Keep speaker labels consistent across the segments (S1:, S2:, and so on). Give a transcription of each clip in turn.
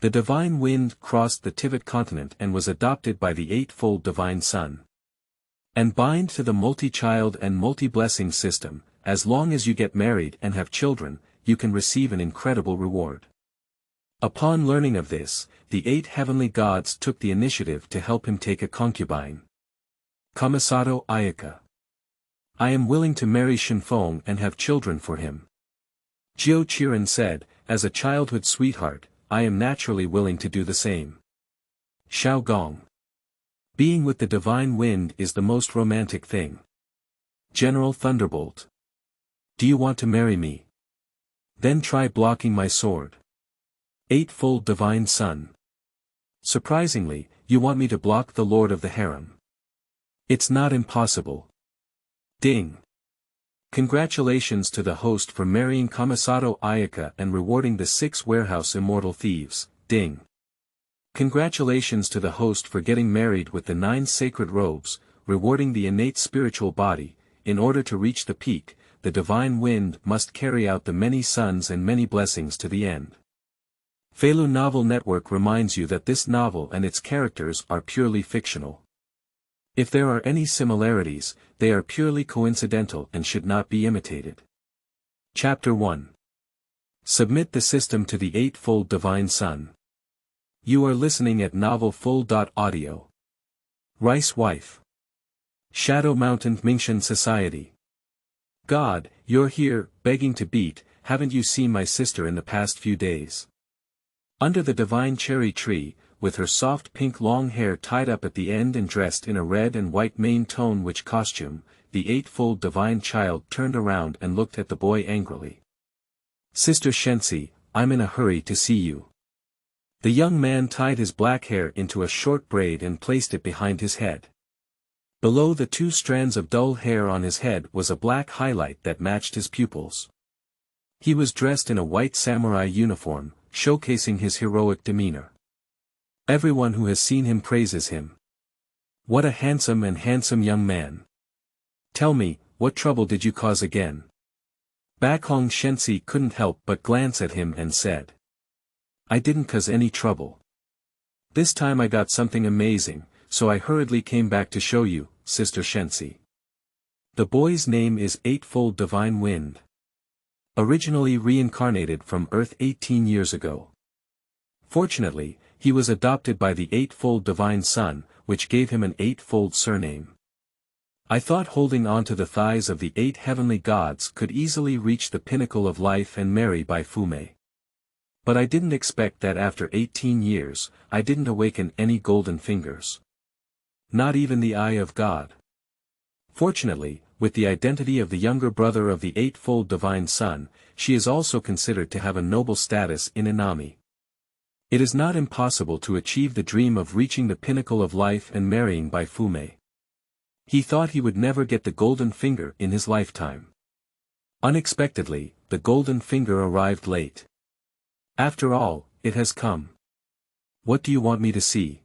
S1: The divine wind crossed the Tivat continent and was adopted by the Eightfold Divine Son. And bind to the multi-child and multi-blessing system. As long as you get married and have children, you can receive an incredible reward. Upon learning of this, the 8 heavenly gods took the initiative to help him take a concubine. Kamisato Ayaka. I am willing to marry Shenfeng and have children for him. Jiu Qiren said, as a childhood sweetheart, I am naturally willing to do the same. Xiaogong. Being with the divine wind is the most romantic thing. General Thunderbolt. Do you want to marry me? Then try blocking my sword. Eightfold Divine Son. Surprisingly, you want me to block the Lord of the Harem. It's not impossible. Ding. Congratulations to the host for marrying Kamisato Ayaka and rewarding the 6 Warehouse Immortal Thieves. Ding. Congratulations to the host for getting married with the 9 sacred robes, rewarding the innate spiritual body. In order to reach the peak, the divine wind must carry out the many suns and many blessings to the end. Feilu Novel Network reminds you that this novel and its characters are purely fictional. If there are any similarities, they are purely coincidental and should not be imitated. Chapter 1. Submit the system to the Eightfold Divine Son. You are listening at novelfull.audio. Rice Wife. Shadow Mountain Mingshan Society. God, you're here, begging to beat, haven't you seen my sister in the past few days? Under the divine cherry tree, with her soft pink long hair tied up at the end and dressed in a red and white mane tone witch costume, the Eightfold Divine Child turned around and looked at the boy angrily. Sister Shenzi, I'm in a hurry to see you. The young man tied his black hair into a short braid and placed it behind his head. Below the 2 strands of dull hair on his head was a black highlight that matched his pupils. He was dressed in a white samurai uniform, showcasing his heroic demeanor. Everyone who has seen him praises him. What a handsome young man. Tell me, what trouble did you cause again? Bakhong Shenzi couldn't help but glance at him and said. I didn't cause any trouble. This time I got something amazing, so I hurriedly came back to show you, Sister Shenzi. The boy's name is Eightfold Divine Wind. Originally reincarnated from Earth 18 years ago. Fortunately, he was adopted by the Eightfold Divine Son, which gave him an eightfold surname. I thought holding on to the thighs of the 8 heavenly gods could easily reach the pinnacle of life and marry by Fume. But I didn't expect that after 18 years, I didn't awaken any golden fingers. Not even the eye of God. Fortunately, with the identity of the younger brother of the Eightfold Divine Son, she is also considered to have a noble status in Inami. It is not impossible to achieve the dream of reaching the pinnacle of life and marrying by Fume. He thought he would never get the golden finger in his lifetime. Unexpectedly, the golden finger arrived late. After all, it has come. What do you want me to see?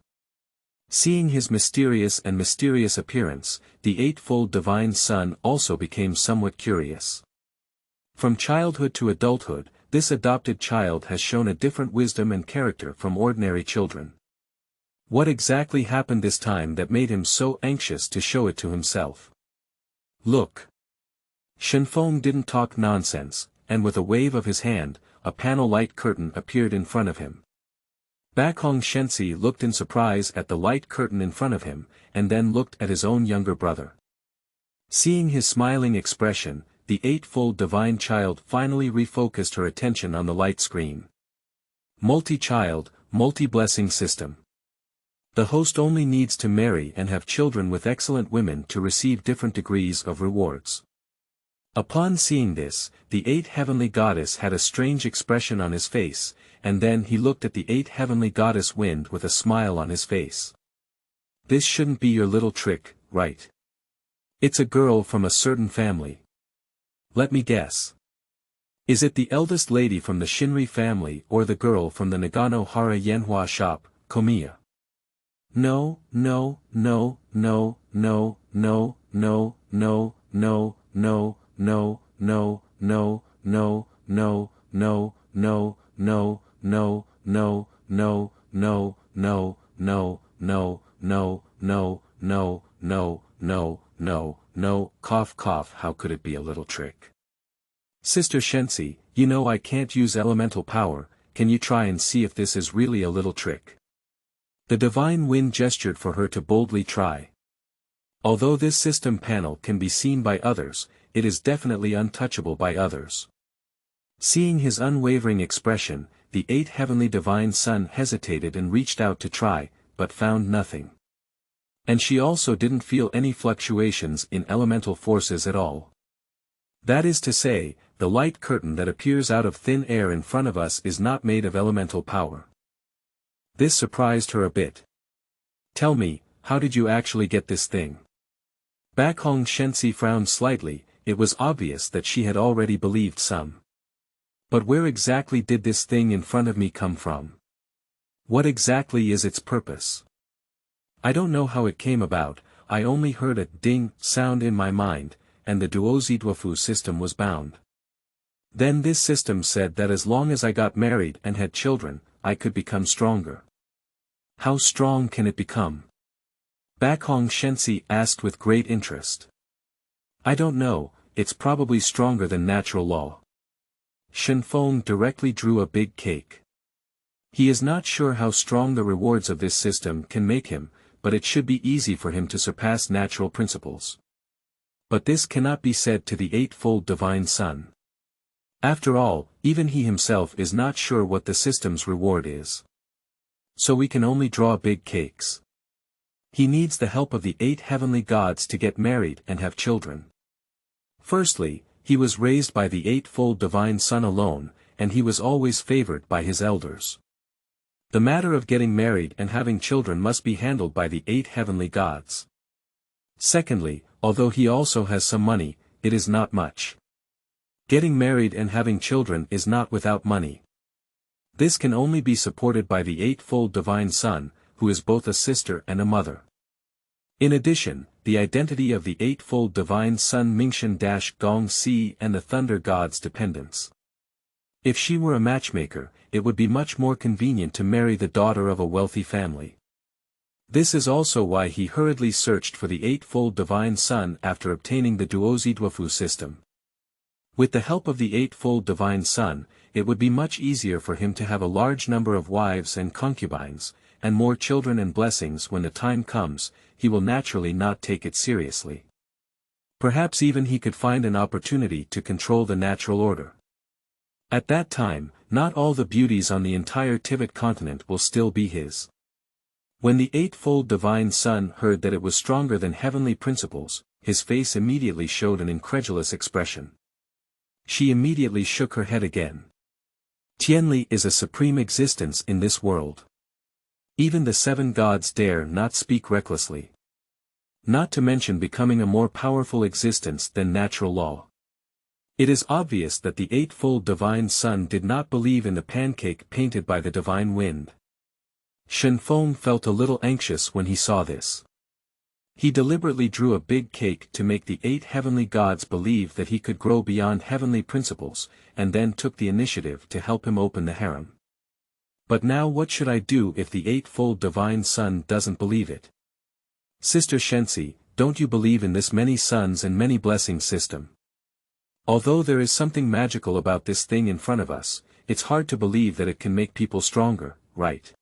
S1: Seeing his mysterious appearance, the Eightfold Divine Son also became somewhat curious. From childhood to adulthood, this adopted child has shown a different wisdom and character from ordinary children. What exactly happened this time that made him so anxious to show it to himself? Look. Shenfeng didn't talk nonsense, and with a wave of his hand, a panel light curtain appeared in front of him. Bakhong Shenzi looked in surprise at the light curtain in front of him, and then looked at his own younger brother. Seeing his smiling expression, the Eightfold Divine Child finally refocused her attention on the light screen. Multi-child, multi-blessing system. The host only needs to marry and have children with excellent women to receive different degrees of rewards. Upon seeing this, the 8 heavenly goddess had a strange expression on his face, and then he looked at the 8 heavenly goddess Wind with a smile on his face. This shouldn't be your little trick, right? It's a girl from a certain family. Let me guess. Is it the eldest lady from the Shinri family or the girl from the Nagano Hara Yenhua shop, Komiya? No, no, no, no, no, no, no, no, no, no, no, no, no, no, no, no, no, no, no, no, no, no, no, no, no, no, no, no, no, no, no, no, cough cough. How could it be a little trick? Sister Shenzi, you know I can't use elemental power, can you try and see if this is really a little trick? The divine wind gestured for her to boldly try. Although this system panel can be seen by others, it is definitely untouchable by others. Seeing his unwavering expression, the 8 heavenly divine son hesitated and reached out to try, but found nothing. And she also didn't feel any fluctuations in elemental forces at all. That is to say, the light curtain that appears out of thin air in front of us is not made of elemental power. This surprised her a bit. Tell me, how did you actually get this thing? Bakhong Shenzi frowned slightly, it was obvious that she had already believed some. But where exactly did this thing in front of me come from? What exactly is its purpose? I don't know how it came about, I only heard a ding sound in my mind, and the duozidwafu system was bound. Then this system said that as long as I got married and had children, I could become stronger. How strong can it become? Bakhong Shenzi asked with great interest. I don't know, it's probably stronger than natural law. Shenfeng directly drew a big cake. He is not sure how strong the rewards of this system can make him, but it should be easy for him to surpass natural principles. But this cannot be said to the Eightfold Divine Son. After all, even he himself is not sure what the system's reward is. So we can only draw big cakes. He needs the help of the 8 heavenly gods to get married and have children. Firstly, he was raised by the Eightfold Divine Son alone, and he was always favored by his elders. The matter of getting married and having children must be handled by the 8 heavenly gods. Secondly, although he also has some money, it is not much. Getting married and having children is not without money. This can only be supported by the Eightfold Divine Son, who is both a sister and a mother. In addition, the identity of the Eightfold Divine Son Mingxian-Gong Si and the Thunder God's dependence. If she were a matchmaker, it would be much more convenient to marry the daughter of a wealthy family. This is also why he hurriedly searched for the Eightfold Divine Son after obtaining the duozidwafu system. With the help of the Eightfold Divine Son, it would be much easier for him to have a large number of wives and concubines, and more children and blessings when the time comes. He will naturally not take it seriously. Perhaps even he could find an opportunity to control the natural order. At that time, not all the beauties on the entire Tivat continent will still be his. When the Eightfold Divine Son heard that it was stronger than heavenly principles, his face immediately showed an incredulous expression. She immediately shook her head again. Tianli is a supreme existence in this world. Even the 7 gods dare not speak recklessly. Not to mention becoming a more powerful existence than natural law. It is obvious that the Eightfold Divine Son did not believe in the pancake painted by the divine wind. Shenfeng felt a little anxious when he saw this. He deliberately drew a big cake to make the 8 heavenly gods believe that he could grow beyond heavenly principles, and then took the initiative to help him open the harem. But now what should I do if the Eightfold Divine Son doesn't believe it? Sister Shenzi, don't you believe in this many sons and many blessings system? Although there is something magical about this thing in front of us, it's hard to believe that it can make people stronger, right?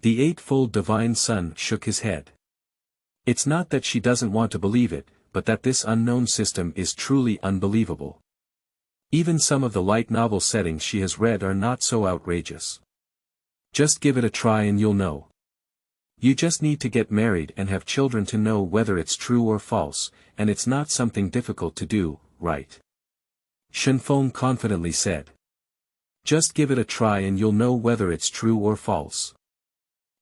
S1: The Eightfold Divine Son shook his head. It's not that she doesn't want to believe it, but that this unknown system is truly unbelievable. Even some of the light novel settings she has read are not so outrageous. Just give it a try and you'll know. You just need to get married and have children to know whether it's true or false, and it's not something difficult to do, right? Shenfeng confidently said. Just give it a try and you'll know whether it's true or false.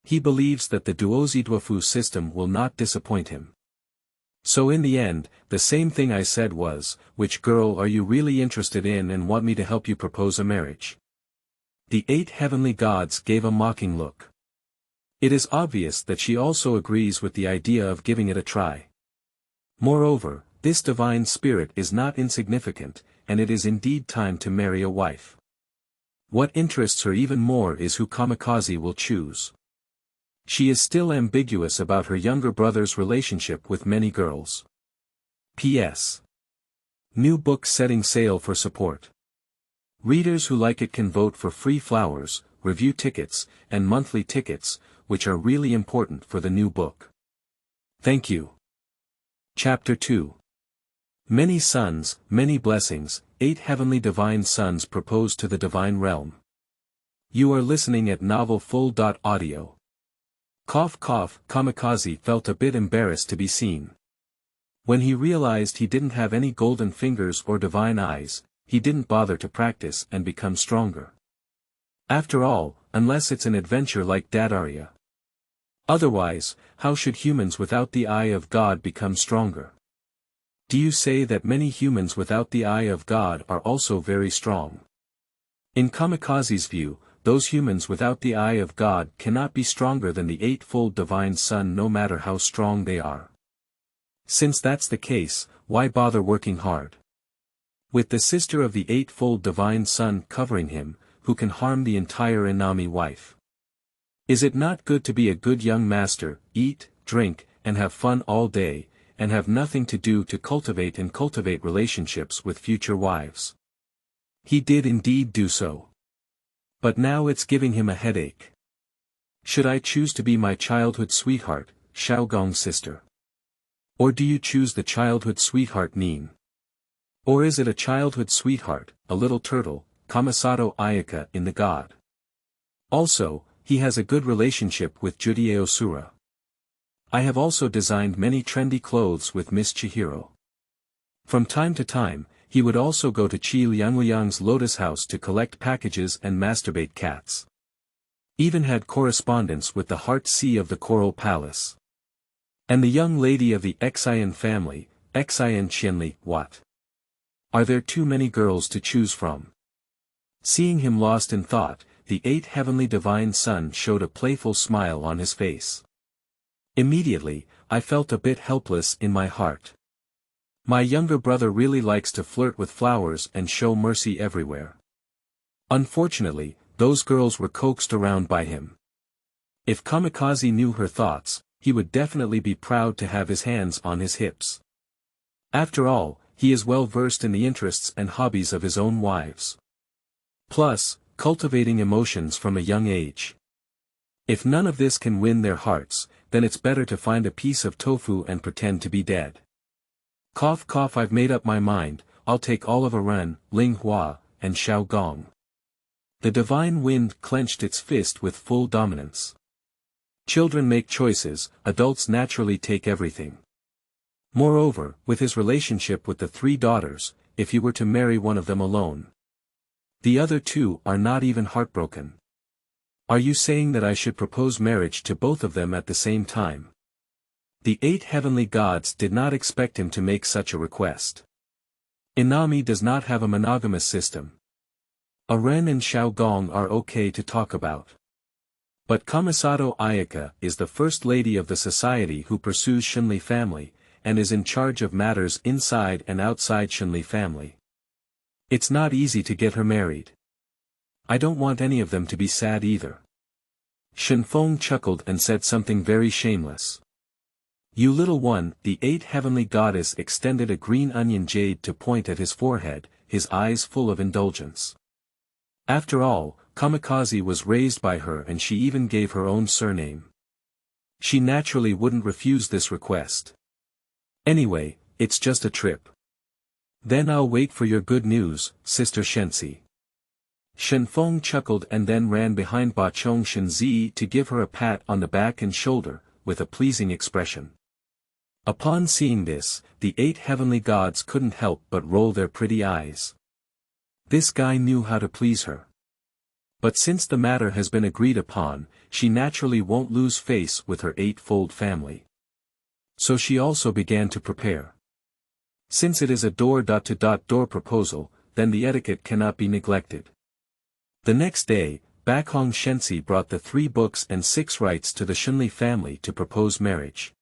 S1: He believes that the duozidwafu system will not disappoint him. So in the end, the same thing I said was, which girl are you really interested in and want me to help you propose a marriage? The 8 heavenly gods gave a mocking look. It is obvious that she also agrees with the idea of giving it a try. Moreover, this divine spirit is not insignificant, and it is indeed time to marry a wife. What interests her even more is who Kamikaze will choose. She is still ambiguous about her younger brother's relationship with many girls. P.S. New book setting sail for support. Readers who like it can vote for free flowers, review tickets, and monthly tickets, which are really important for the new book. Thank you. Chapter 2. Many sons, many blessings, 8 heavenly divine sons propose to the divine realm. You are listening at novelfull.audio. Cough cough, Kamikaze felt a bit embarrassed to be seen. When he realized he didn't have any golden fingers or divine eyes, he didn't bother to practice and become stronger. After all, unless it's an adventure like Dadaria. Otherwise, how should humans without the eye of God become stronger? Do you say that many humans without the eye of God are also very strong? In Kamikaze's view, those humans without the eye of God cannot be stronger than the Eightfold Divine Son no matter how strong they are. Since that's the case, why bother working hard? With the sister of the Eightfold Divine Son covering him, who can harm the entire Inami wife. Is it not good to be a good young master, eat, drink, and have fun all day, and have nothing to do to cultivate relationships with future wives? He did indeed do so. But now it's giving him a headache. Should I choose to be my childhood sweetheart, Xiaogong's sister? Or do you choose the childhood sweetheart Nin? Or is it a childhood sweetheart, a little turtle, Kamisato Ayaka in the god? Also, he has a good relationship with Judy Osura. I have also designed many trendy clothes with Miss Chihiro. From time to time, he would also go to Qi Liangliang's lotus house to collect packages and masturbate cats. Even had correspondence with the Heart Sea of the Coral Palace. And the young lady of the Xian family, Xian Qianli, what? Are there too many girls to choose from? Seeing him lost in thought, the 8 heavenly divine son showed a playful smile on his face. Immediately, I felt a bit helpless in my heart. My younger brother really likes to flirt with flowers and show mercy everywhere. Unfortunately, those girls were coaxed around by him. If Kamikaze knew her thoughts, he would definitely be proud to have his hands on his hips. After all, he is well versed in the interests and hobbies of his own wives. Plus, cultivating emotions from a young age. If none of this can win their hearts, then it's better to find a piece of tofu and pretend to be dead. Cough cough, I've made up my mind, I'll take all of Arnin, Ling Hua, and Xiaogong. The divine wind clenched its fist with full dominance. Children make choices, adults naturally take everything. Moreover, with his relationship with the 3 daughters, if he were to marry one of them alone. The other 2 are not even heartbroken. Are you saying that I should propose marriage to both of them at the same time? The 8 heavenly gods did not expect him to make such a request. Inami does not have a monogamous system. Arnin and Xiaogong are okay to talk about. But Kamisato Ayaka is the first lady of the society who pursues Shenli family, and is in charge of matters inside and outside Shenli family. It's not easy to get her married. I don't want any of them to be sad either. Shenfeng chuckled and said something very shameless. You little one, the 8 heavenly goddess extended a green onion jade to point at his forehead, his eyes full of indulgence. After all, Kamikaze was raised by her and she even gave her own surname. She naturally wouldn't refuse this request. Anyway, it's just a trip. Then I'll wait for your good news, Sister Shenzi. Shenfeng chuckled and then ran behind Bachong Shenzi to give her a pat on the back and shoulder, with a pleasing expression. Upon seeing this, the 8 heavenly gods couldn't help but roll their pretty eyes. This guy knew how to please her. But since the matter has been agreed upon, she naturally won't lose face with her 8-fold family. So she also began to prepare. Since it is a door-to-door proposal, then the etiquette cannot be neglected. The next day, Bakhong Shenzi brought the 3 books and 6 rites to the Shenli family to propose marriage.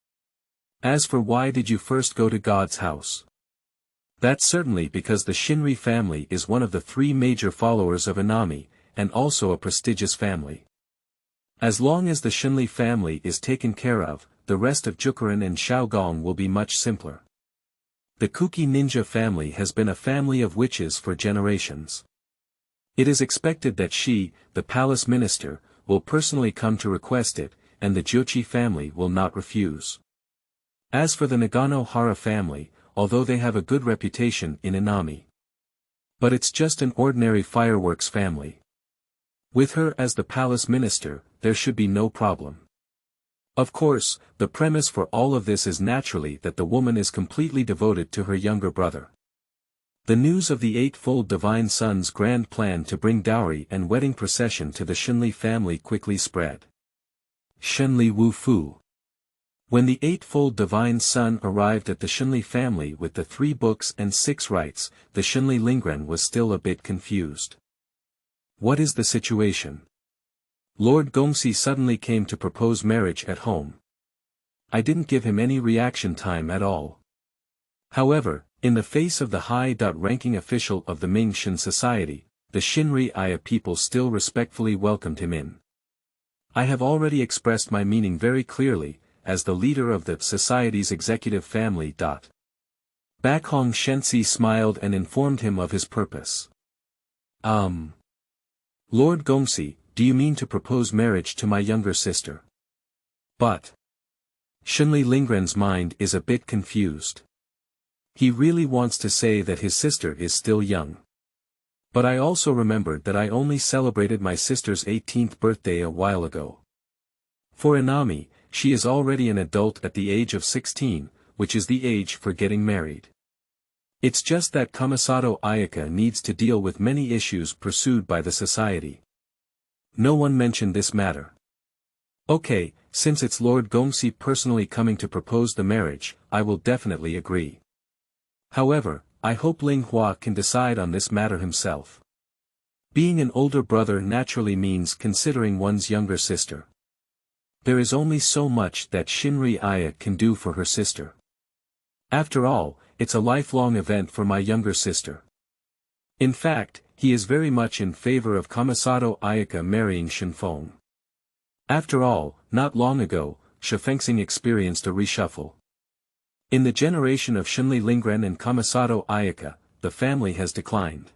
S1: As for why did you first go to God's house? That's certainly because the Shinri family is one of the 3 major followers of Inami, and also a prestigious family. As long as the Shenli family is taken care of, the rest of Jiuqiren and Xiaogong will be much simpler. The Kuki ninja family has been a family of witches for generations. It is expected that she, the palace minister, will personally come to request it, and the Jiuqi family will not refuse. As for the Nagano-hara family, although they have a good reputation in Inami, but it's just an ordinary fireworks family. With her as the palace minister, there should be no problem. Of course, the premise for all of this is naturally that the woman is completely devoted to her younger brother. The news of the Eightfold Divine Son's grand plan to bring dowry and wedding procession to the Shenli family quickly spread. Shenli Wu Fu. When the Eightfold Divine Son arrived at the Shenli family with the 3 books and 6 rites, the Shenli Lingren was still a bit confused. What is the situation? Lord Gongxi suddenly came to propose marriage at home. I didn't give him any reaction time at all. However, in the face of the high-ranking official of the Ming Shan society, the Shinri Aya people still respectfully welcomed him in. I have already expressed my meaning very clearly, as the leader of the society's executive family. Bakhong Shenzi smiled and informed him of his purpose. Lord Gongxi, do you mean to propose marriage to my younger sister? But Shenli Lingren's mind is a bit confused. He really wants to say that his sister is still young. But I also remembered that I only celebrated my sister's 18th birthday a while ago. For Inami, she is already an adult at the age of 16, which is the age for getting married. It's just that Kamisato Ayaka needs to deal with many issues pursued by the society. No one mentioned this matter. Okay, since it's Lord Gongxi personally coming to propose the marriage, I will definitely agree. However, I hope Ling Hua can decide on this matter himself. Being an older brother naturally means considering one's younger sister. There is only so much that Shinri Aya can do for her sister. After all, it's a lifelong event for my younger sister. In fact, he is very much in favor of Kamisato Ayaka marrying Shenfeng. After all, not long ago, Shenfeng experienced a reshuffle. In the generation of Shenli Lingren and Kamisato Ayaka, the family has declined.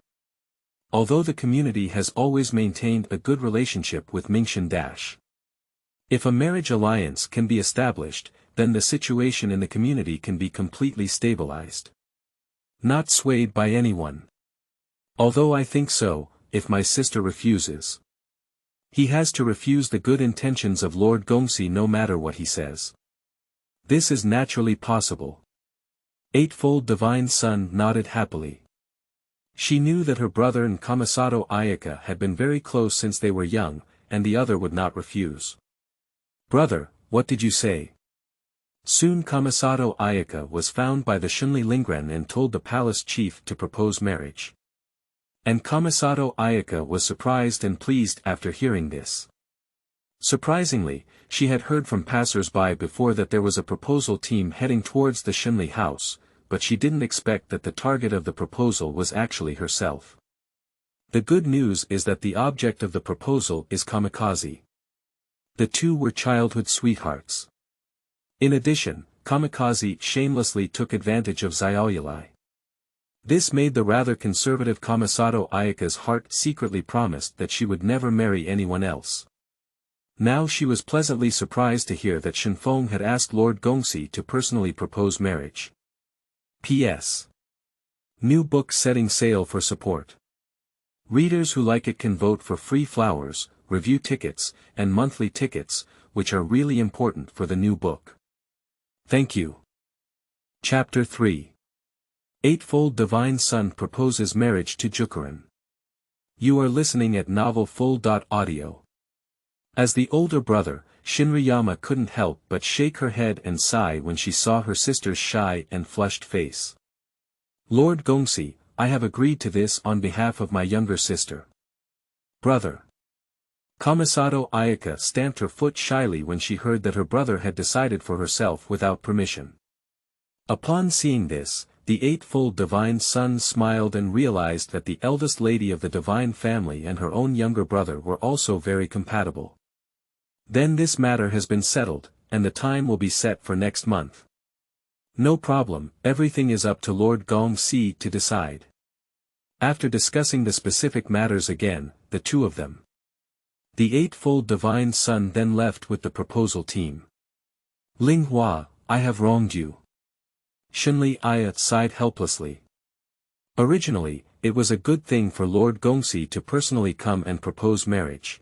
S1: Although the community has always maintained a good relationship with Mingshan. If a marriage alliance can be established, then the situation in the community can be completely stabilized. Not swayed by anyone. Although I think so, if my sister refuses. He has to refuse the good intentions of Lord Gongxi no matter what he says. This is naturally possible. Eightfold Divine Son nodded happily. She knew that her brother and Kamisato Ayaka had been very close since they were young, and the other would not refuse. Brother, what did you say? Soon Kamisato Ayaka was found by the Shenli Lingren and told the palace chief to propose marriage. And Kamisato Ayaka was surprised and pleased after hearing this. Surprisingly, she had heard from passers-by before that there was a proposal team heading towards the Shenli house, but she didn't expect that the target of the proposal was actually herself. The good news is that the object of the proposal is Kamikaze. The two were childhood sweethearts. In addition, Kamikaze shamelessly took advantage of Xiaoyulai. This made the rather conservative Kamisato Ayaka's heart secretly promised that she would never marry anyone else. Now she was pleasantly surprised to hear that Shenfeng had asked Lord Gongxi to personally propose marriage. P.S. New book setting sale for support. Readers who like it can vote for free flowers, review tickets, and monthly tickets, which are really important for the new book. Thank you. Chapter 3. Eightfold Divine Son proposes marriage to Jiuqiren. You are listening at novelfull.audio. As the older brother, Shinriyama couldn't help but shake her head and sigh when she saw her sister's shy and flushed face. Lord Gongxi, I have agreed to this on behalf of my younger sister. Brother. Kamisato Ayaka stamped her foot shyly when she heard that her brother had decided for herself without permission. Upon seeing this, the Eightfold Divine Son smiled and realized that the eldest lady of the divine family and her own younger brother were also very compatible. Then this matter has been settled, and the time will be set for next month. No problem, everything is up to Lord Gongxi to decide. After discussing the specific matters again, the two of them. The Eightfold Divine Son then left with the proposal team. Ling Hua, I have wronged you. Shenli Aya sighed helplessly. Originally, it was a good thing for Lord Gongxi to personally come and propose marriage.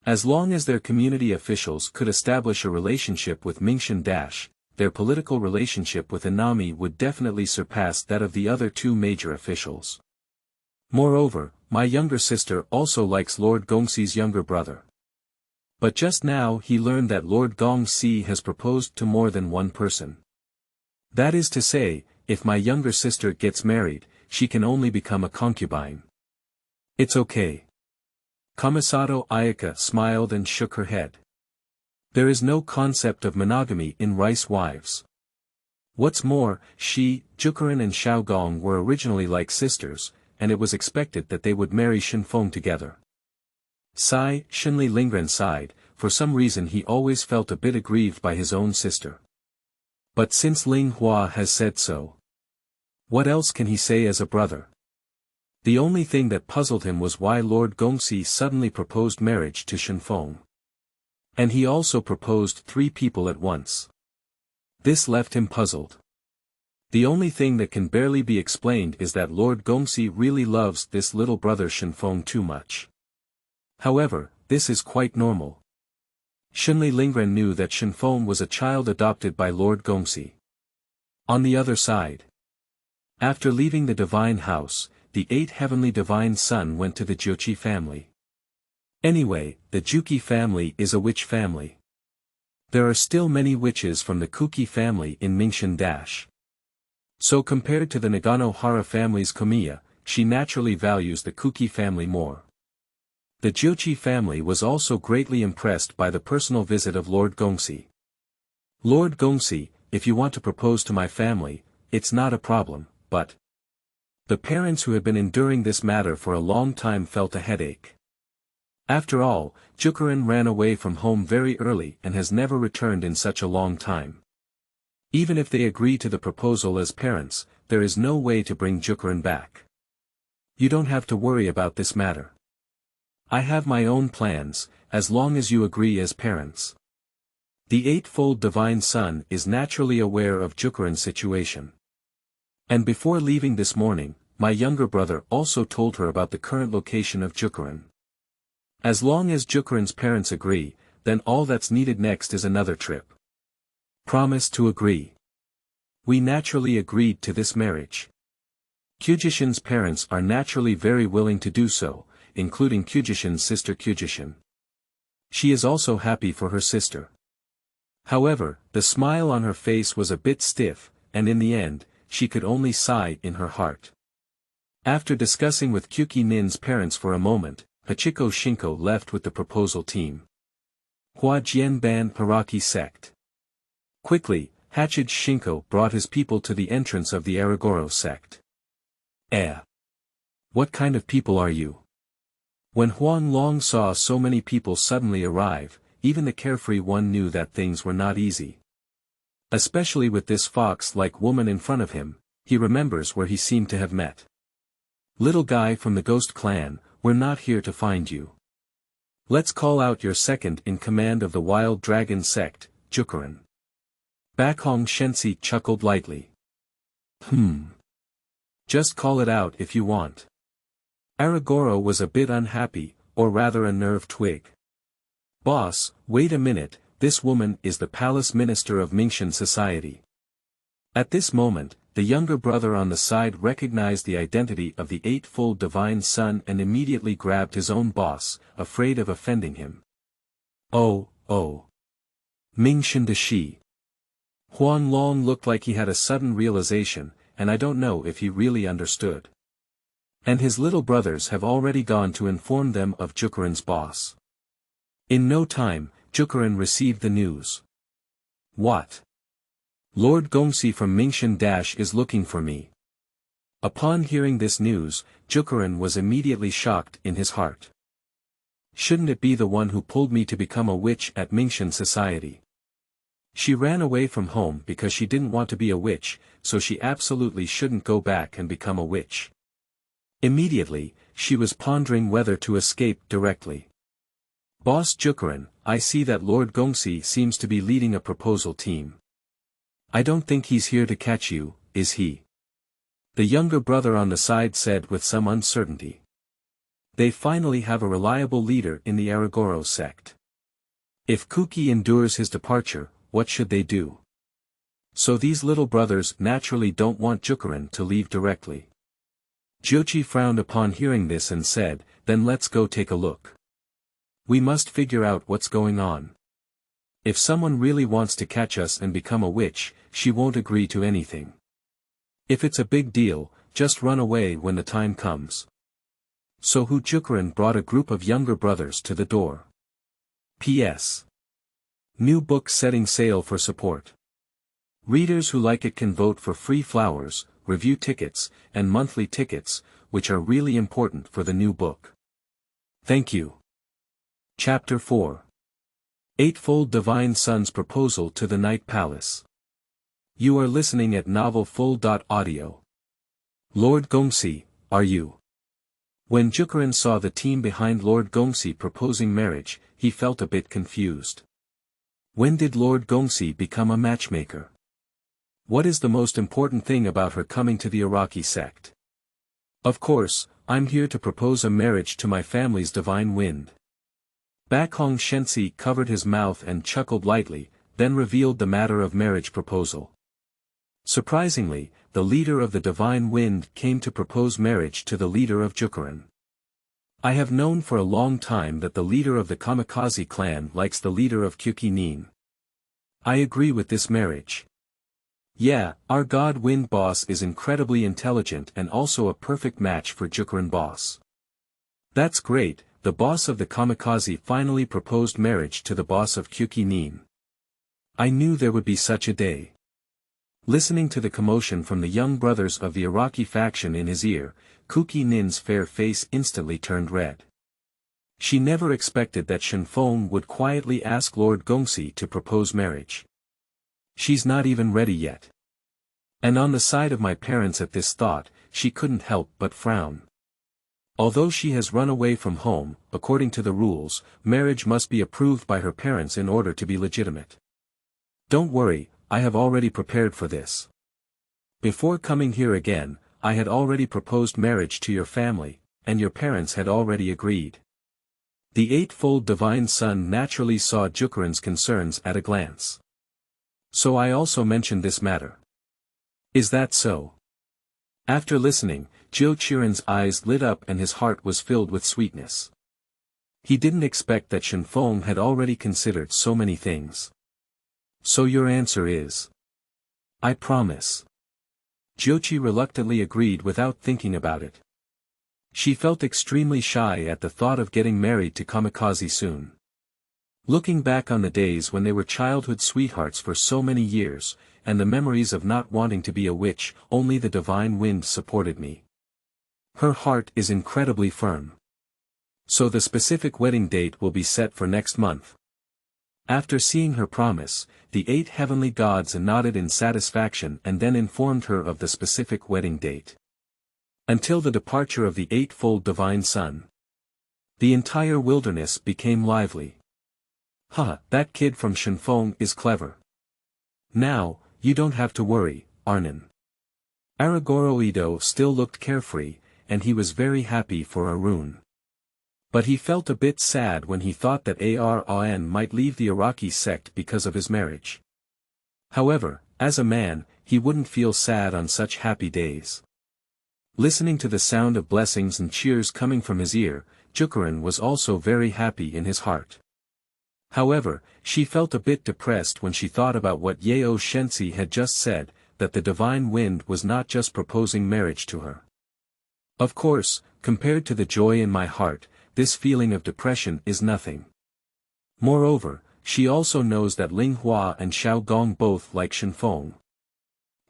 S1: As long as their community officials could establish a relationship with Mingshan Dash, their political relationship with Inami would definitely surpass that of the other two major officials. Moreover, my younger sister also likes Lord Gongxi's younger brother. But just now he learned that Lord Gongxi has proposed to more than one person. That is to say, if my younger sister gets married, she can only become a concubine. It's okay. Kamisato Ayaka smiled and shook her head. There is no concept of monogamy in rice wives. What's more, Jiuqiren and Xiaogong were originally like sisters, and it was expected that they would marry Shenfeng together. Shenli Lingren sighed, for some reason he always felt a bit aggrieved by his own sister. But since Ling Hua has said so, what else can he say as a brother? The only thing that puzzled him was why Lord Gongxi suddenly proposed marriage to Shenfeng. And he also proposed 3 people at once. This left him puzzled. The only thing that can barely be explained is that Lord Gongxi really loves this little brother Shenfeng too much. However, this is quite normal. Shenli Lingren knew that Shenfeng was a child adopted by Lord Gongxi. On the other side, after leaving the divine house, the 8 heavenly divine son went to the Jiuqi family. Anyway, the Jiuqi family is a witch family. There are still many witches from the Kuki family in Mingshan Dash. So compared to the Nagano-hara family's Komiya, she naturally values the Kuki family more. The Jiuqi family was also greatly impressed by the personal visit of Lord Gongxi. Lord Gongxi, if you want to propose to my family, it's not a problem, but... The parents who had been enduring this matter for a long time felt a headache. After all, Jiuqiren ran away from home very early and has never returned in such a long time. Even if they agree to the proposal as parents, there is no way to bring Jiuqiren back. You don't have to worry about this matter. I have my own plans, as long as you agree as parents. The Eightfold Divine Son is naturally aware of Jiuqiren's situation. And before leaving this morning, my younger brother also told her about the current location of Jiuqiren. As long as Jiuqiren's parents agree, then all that's needed next is another trip. Promise to agree. We naturally agreed to this marriage. Kyujishin's parents are naturally very willing to do so, including Kyujishin's sister Kyujishin. She is also happy for her sister. However, the smile on her face was a bit stiff, and in the end, she could only sigh in her heart. After discussing with Kyuki Nin's parents for a moment, Hachiko Shinko left with the proposal team. Hua Jianban Paraki sect. Quickly, Hachid Shinko brought his people to the entrance of the Aragoro sect. What kind of people are you? When Huang Long saw so many people suddenly arrive, even the carefree one knew that things were not easy. Especially with this fox-like woman in front of him, he remembers where he seemed to have met. Little guy from the Ghost Clan, we're not here to find you. Let's call out your second in command of the Wild Dragon sect, Jiuqiren. Bakhong Shenzi chuckled lightly. Just call it out if you want. Aragoro was a bit unhappy, or rather a nerve twig. Boss, wait a minute, this woman is the palace minister of Mingshan society. At this moment, the younger brother on the side recognized the identity of the Eightfold Divine Son and immediately grabbed his own boss, afraid of offending him. Oh. Mingshan Dashi. Huang Long looked like he had a sudden realization, and I don't know if he really understood. And his little brothers have already gone to inform them of Jiuqiren's boss. In no time, Jiuqiren received the news. What? Lord Gongxi from Mingshan is looking for me. Upon hearing this news, Jiuqiren was immediately shocked in his heart. Shouldn't it be the one who pulled me to become a witch at Mingshan society? She ran away from home because she didn't want to be a witch, so she absolutely shouldn't go back and become a witch. Immediately, she was pondering whether to escape directly. Boss Jiuqiren, I see that Lord Gongxi seems to be leading a proposal team. I don't think he's here to catch you, is he? The younger brother on the side said with some uncertainty. They finally have a reliable leader in the Aragoro sect. If Kuki endures his departure, what should they do? So these little brothers naturally don't want Jiuqiren to leave directly. Jiuqi frowned upon hearing this and said, then let's go take a look. We must figure out what's going on. If someone really wants to catch us and become a witch, she won't agree to anything. If it's a big deal, just run away when the time comes. So Jiuqiren brought a group of younger brothers to the door. P.S. New book setting sale for support. Readers who like it can vote for free flowers, review tickets, and monthly tickets, which are really important for the new book. Thank you. Chapter 4. Eightfold Divine Son's Proposal to the Night Palace. You are listening at novelfull.audio. Lord Gongxi, are you? When Jiuqiren saw the team behind Lord Gongxi proposing marriage, he felt a bit confused. When did Lord Gongxi become a matchmaker? What is the most important thing about her coming to the Araki sect? Of course, I'm here to propose a marriage to my family's divine wind. Bakhong Shenzi covered his mouth and chuckled lightly, then revealed the matter of marriage proposal. Surprisingly, the leader of the divine wind came to propose marriage to the leader of Jiuqiren. I have known for a long time that the leader of the Kamikaze clan likes the leader of Jiuqi. I agree with this marriage. Yeah, our god wind boss is incredibly intelligent and also a perfect match for Jiuqiren boss. That's great, the boss of the Kamikaze finally proposed marriage to the boss of Jiuqi. I knew there would be such a day. Listening to the commotion from the young brothers of the Araki faction in his ear, Jiuqi's fair face instantly turned red. She never expected that Shenfeng would quietly ask Lord Gongxi to propose marriage. She's not even ready yet. And on the side of my parents at this thought, she couldn't help but frown. Although she has run away from home, according to the rules, marriage must be approved by her parents in order to be legitimate. Don't worry, I have already prepared for this. Before coming here again, I had already proposed marriage to your family, and your parents had already agreed. The Eightfold Divine Son naturally saw Jiuqiren's concerns at a glance. So I also mentioned this matter. Is that so? After listening, Jiu Qiren's eyes lit up and his heart was filled with sweetness. He didn't expect that Shenfeng had already considered so many things. So your answer is? I promise. Jiuqi reluctantly agreed without thinking about it. She felt extremely shy at the thought of getting married to Kamikaze soon. Looking back on the days when they were childhood sweethearts for so many years, and the memories of not wanting to be a witch, only the divine wind supported me. Her heart is incredibly firm. So the specific wedding date will be set for next month. After seeing her promise, the 8 heavenly gods nodded in satisfaction and then informed her of the specific wedding date. Until the departure of the Eightfold Divine Son. The entire wilderness became lively. That kid from Shenfeng is clever. Now, you don't have to worry, Arnin. Aragoro Ido still looked carefree, and he was very happy for Arun. But he felt a bit sad when he thought that Arnin might leave the Araki sect because of his marriage. However, as a man, he wouldn't feel sad on such happy days. Listening to the sound of blessings and cheers coming from his ear, Jiuqiren was also very happy in his heart. However, she felt a bit depressed when she thought about what Yao Shenzi had just said, that the divine wind was not just proposing marriage to her. Of course, compared to the joy in my heart, this feeling of depression is nothing. Moreover, she also knows that Ling Hua and Xiaogong both like Shenfeng.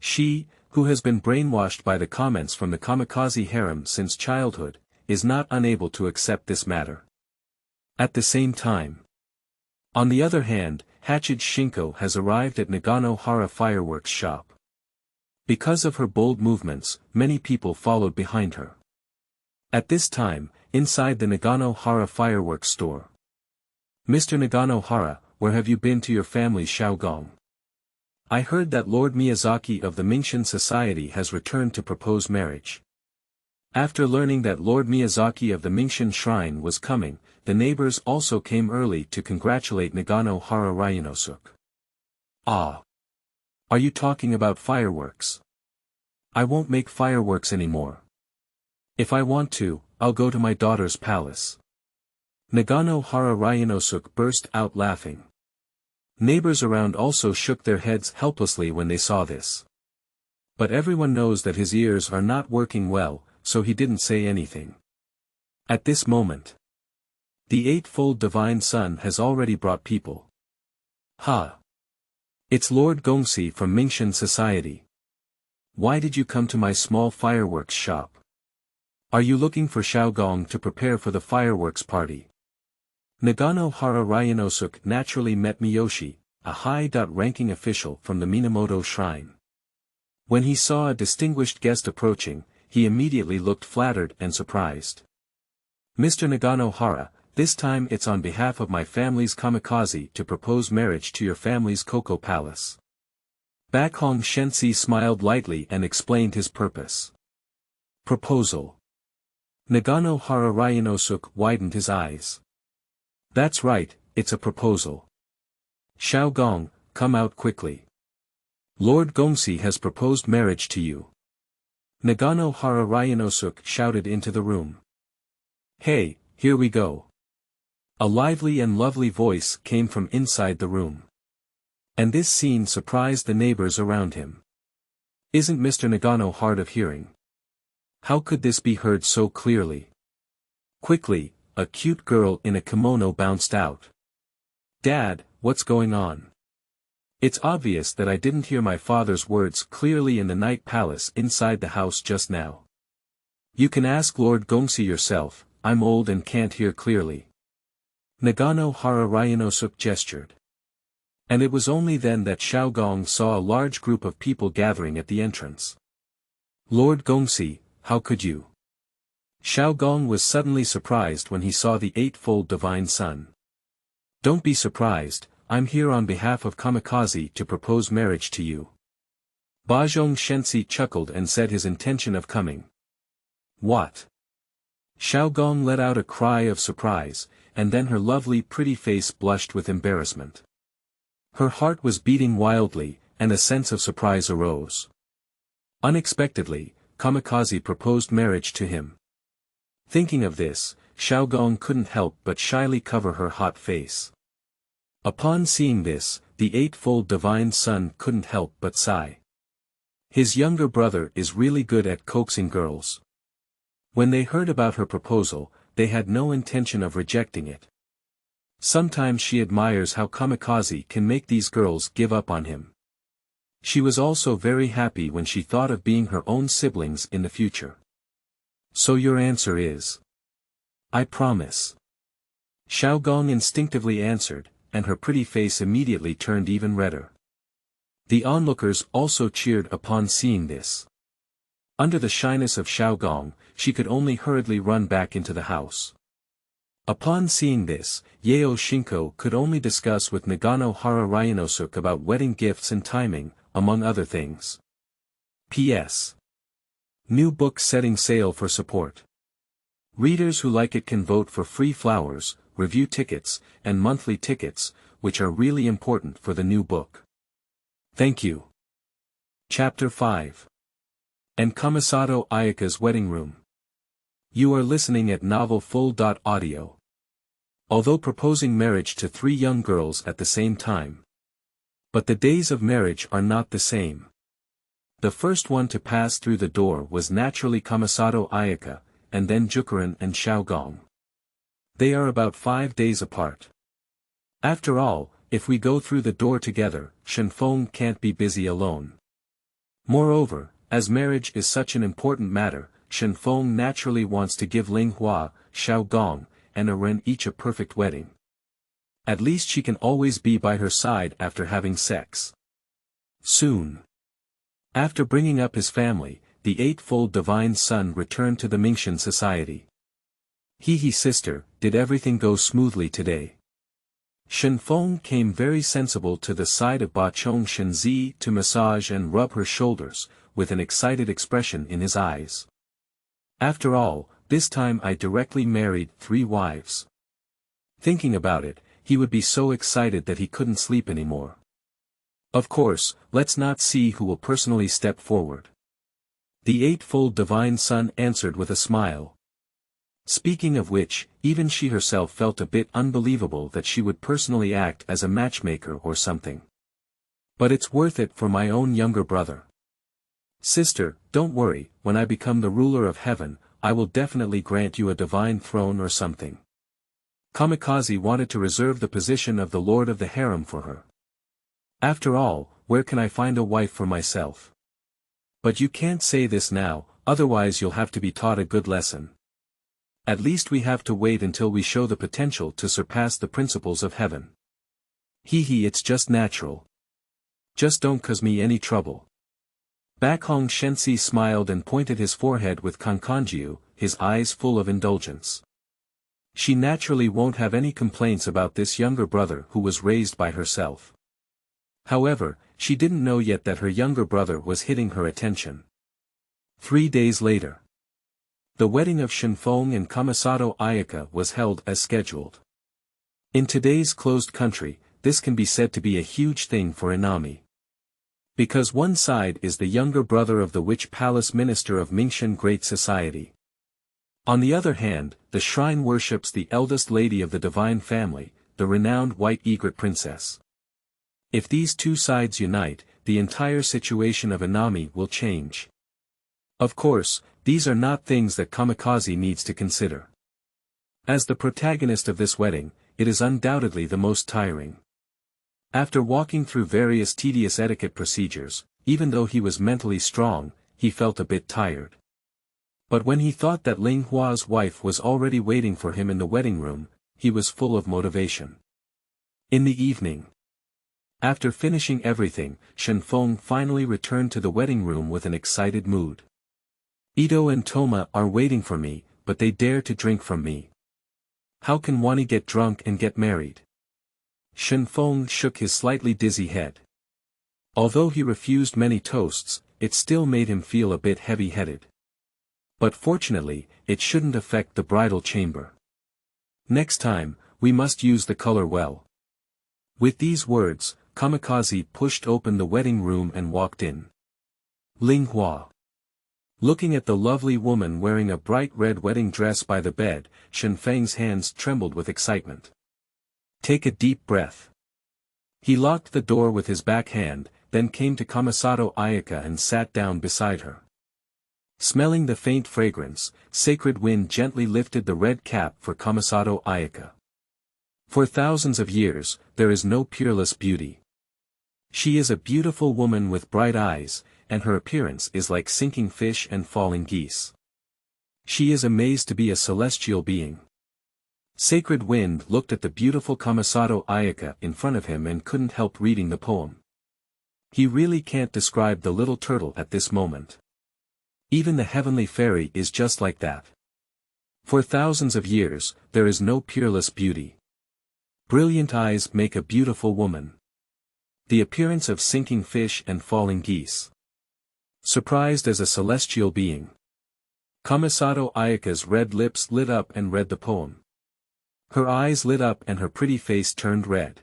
S1: She, who has been brainwashed by the comments from the kamikaze harem since childhood, is not unable to accept this matter. At the same time. On the other hand, Hachid Shinko has arrived at Nagano-hara fireworks shop. Because of her bold movements, many people followed behind her. At this time, inside the Nagano-hara fireworks store. Mr. Nagano-hara, where have you been to your family Xiaogong? I heard that Lord Miyazaki of the Mingshin Society has returned to propose marriage. After learning that Lord Miyazaki of the Mingshin Shrine was coming, the neighbors also came early to congratulate Nagano-hara Ryunosuke. Ah! Are you talking about fireworks? I won't make fireworks anymore. If I want to, I'll go to my daughter's palace. Nagano-hara Ryunosuke burst out laughing. Neighbors around also shook their heads helplessly when they saw this. But everyone knows that his ears are not working well, so he didn't say anything. At this moment, the Eightfold Divine Son has already brought people. Ha! It's Lord Gongsi from Mingshin Society. Why did you come to my small fireworks shop? Are you looking for Xiaogong to prepare for the fireworks party? Nagano-hara Ryunosuke naturally met Miyoshi, a high-ranking official from the Minamoto Shrine. When he saw a distinguished guest approaching, he immediately looked flattered and surprised. Mr. Nagano-hara, this time it's on behalf of my family's kamikaze to propose marriage to your family's Cocoa Palace. Bakhong Shenzi smiled lightly and explained his purpose. Proposal. Nagano-hara Ryunosuke widened his eyes. That's right, it's a proposal. Xiaogong, come out quickly. Lord Gongsi has proposed marriage to you. Nagano-hara Ryunosuke shouted into the room. Hey, here we go. A lively and lovely voice came from inside the room. And this scene surprised the neighbors around him. Isn't Mr. Nagano hard of hearing? How could this be heard so clearly? Quickly, a cute girl in a kimono bounced out. Dad, what's going on? It's obvious that I didn't hear my father's words clearly in the night palace inside the house just now. You can ask Lord Gongsi yourself, I'm old and can't hear clearly. Nagano-hara Ryunosuke gestured. And it was only then that Xiaogong saw a large group of people gathering at the entrance. Lord Gongsi, how could you? Xiaogong was suddenly surprised when he saw the Eightfold Divine Son. Don't be surprised, I'm here on behalf of Kamikaze to propose marriage to you. Bajong Shenzi chuckled and said his intention of coming. What? Xiaogong let out a cry of surprise, and then her lovely pretty face blushed with embarrassment. Her heart was beating wildly, and a sense of surprise arose. Unexpectedly, Kamikaze proposed marriage to him. Thinking of this, Xiaogong couldn't help but shyly cover her hot face. Upon seeing this, the Eightfold Divine Son couldn't help but sigh. His younger brother is really good at coaxing girls. When they heard about her proposal, they had no intention of rejecting it. Sometimes she admires how Kamikaze can make these girls give up on him. She was also very happy when she thought of being her own siblings in the future. So your answer is? I promise. Xiaogong instinctively answered, and her pretty face immediately turned even redder. The onlookers also cheered upon seeing this. Under the shyness of Xiaogong, she could only hurriedly run back into the house. Upon seeing this, Yeo Shinko could only discuss with Nagano-hara Ryunosuke about wedding gifts and timing, among other things. P.S. New book setting sale for support. Readers who like it can vote for free flowers, review tickets, and monthly tickets, which are really important for the new book. Thank you. Chapter 5. And Kamisato Ayaka's Wedding Room. You are listening at novelfull.audio. Although proposing marriage to 3 young girls at the same time. But the days of marriage are not the same. The first one to pass through the door was naturally Kamisato Ayaka, and then Jiuqiren and Xiaogong. They are about 5 days apart. After all, if we go through the door together, Shenfeng can't be busy alone. Moreover, as marriage is such an important matter, Shenfeng naturally wants to give Linghua, Xiaogong, and Arnin each a perfect wedding. At least she can always be by her side after having sex. Soon after bringing up his family, the Eightfold Divine Son returned to the Mingxian society. He sister, did everything go smoothly today? Shenfeng came very sensible to the side of Bachong Shenzi to massage and rub her shoulders, with an excited expression in his eyes. After all, this time I directly married 3 wives. Thinking about it, he would be so excited that he couldn't sleep anymore. Of course, let's not see who will personally step forward. The Eightfold Divine Son answered with a smile. Speaking of which, even she herself felt a bit unbelievable that she would personally act as a matchmaker or something. But it's worth it for my own younger brother. Sister, don't worry, when I become the ruler of heaven, I will definitely grant you a divine throne or something. Kamikaze wanted to reserve the position of the lord of the harem for her. After all, where can I find a wife for myself? But you can't say this now, otherwise you'll have to be taught a good lesson. At least we have to wait until we show the potential to surpass the principles of heaven. It's just natural. Just don't cause me any trouble. Bakhong Shenzi smiled and pointed his forehead with Kankanjiu, his eyes full of indulgence. She naturally won't have any complaints about this younger brother who was raised by herself. However, she didn't know yet that her younger brother was hitting her attention. 3 days later. The wedding of Shenfeng and Kamisato Ayaka was held as scheduled. In today's closed country, this can be said to be a huge thing for Inami. Because one side is the younger brother of the Witch Palace Minister of Mingxian Great Society. On the other hand, the shrine worships the eldest lady of the divine family, the renowned White Egret Princess. If these two sides unite, the entire situation of Inami will change. Of course, these are not things that Kamikaze needs to consider. As the protagonist of this wedding, it is undoubtedly the most tiring. After walking through various tedious etiquette procedures, even though he was mentally strong, he felt a bit tired. But when he thought that Linghua's wife was already waiting for him in the wedding room, he was full of motivation. In the evening, after finishing everything, Shenfeng finally returned to the wedding room with an excited mood. Ito and Toma are waiting for me, but they dare to drink from me. How can Wani get drunk and get married? Shenfeng shook his slightly dizzy head. Although he refused many toasts, it still made him feel a bit heavy-headed. But fortunately, it shouldn't affect the bridal chamber. Next time, we must use the color well. With these words, Kamikaze pushed open the wedding room and walked in. Linghua. Looking at the lovely woman wearing a bright red wedding dress by the bed, Shenfeng's hands trembled with excitement. Take a deep breath. He locked the door with his back hand, then came to Kamisato Ayaka and sat down beside her. Smelling the faint fragrance, Sacred Wind gently lifted the red cap for Kamisato Ayaka. For thousands of years, there is no peerless beauty. She is a beautiful woman with bright eyes, and her appearance is like sinking fish and falling geese. She is amazed to be a celestial being. Sacred Wind looked at the beautiful Kamisato Ayaka in front of him and couldn't help reading the poem. He really can't describe the little turtle at this moment. Even the heavenly fairy is just like that. For thousands of years, there is no peerless beauty. Brilliant eyes make a beautiful woman. The appearance of sinking fish and falling geese. Surprised as a celestial being. Kamisato Ayaka's red lips lit up and read the poem. Her eyes lit up and her pretty face turned red.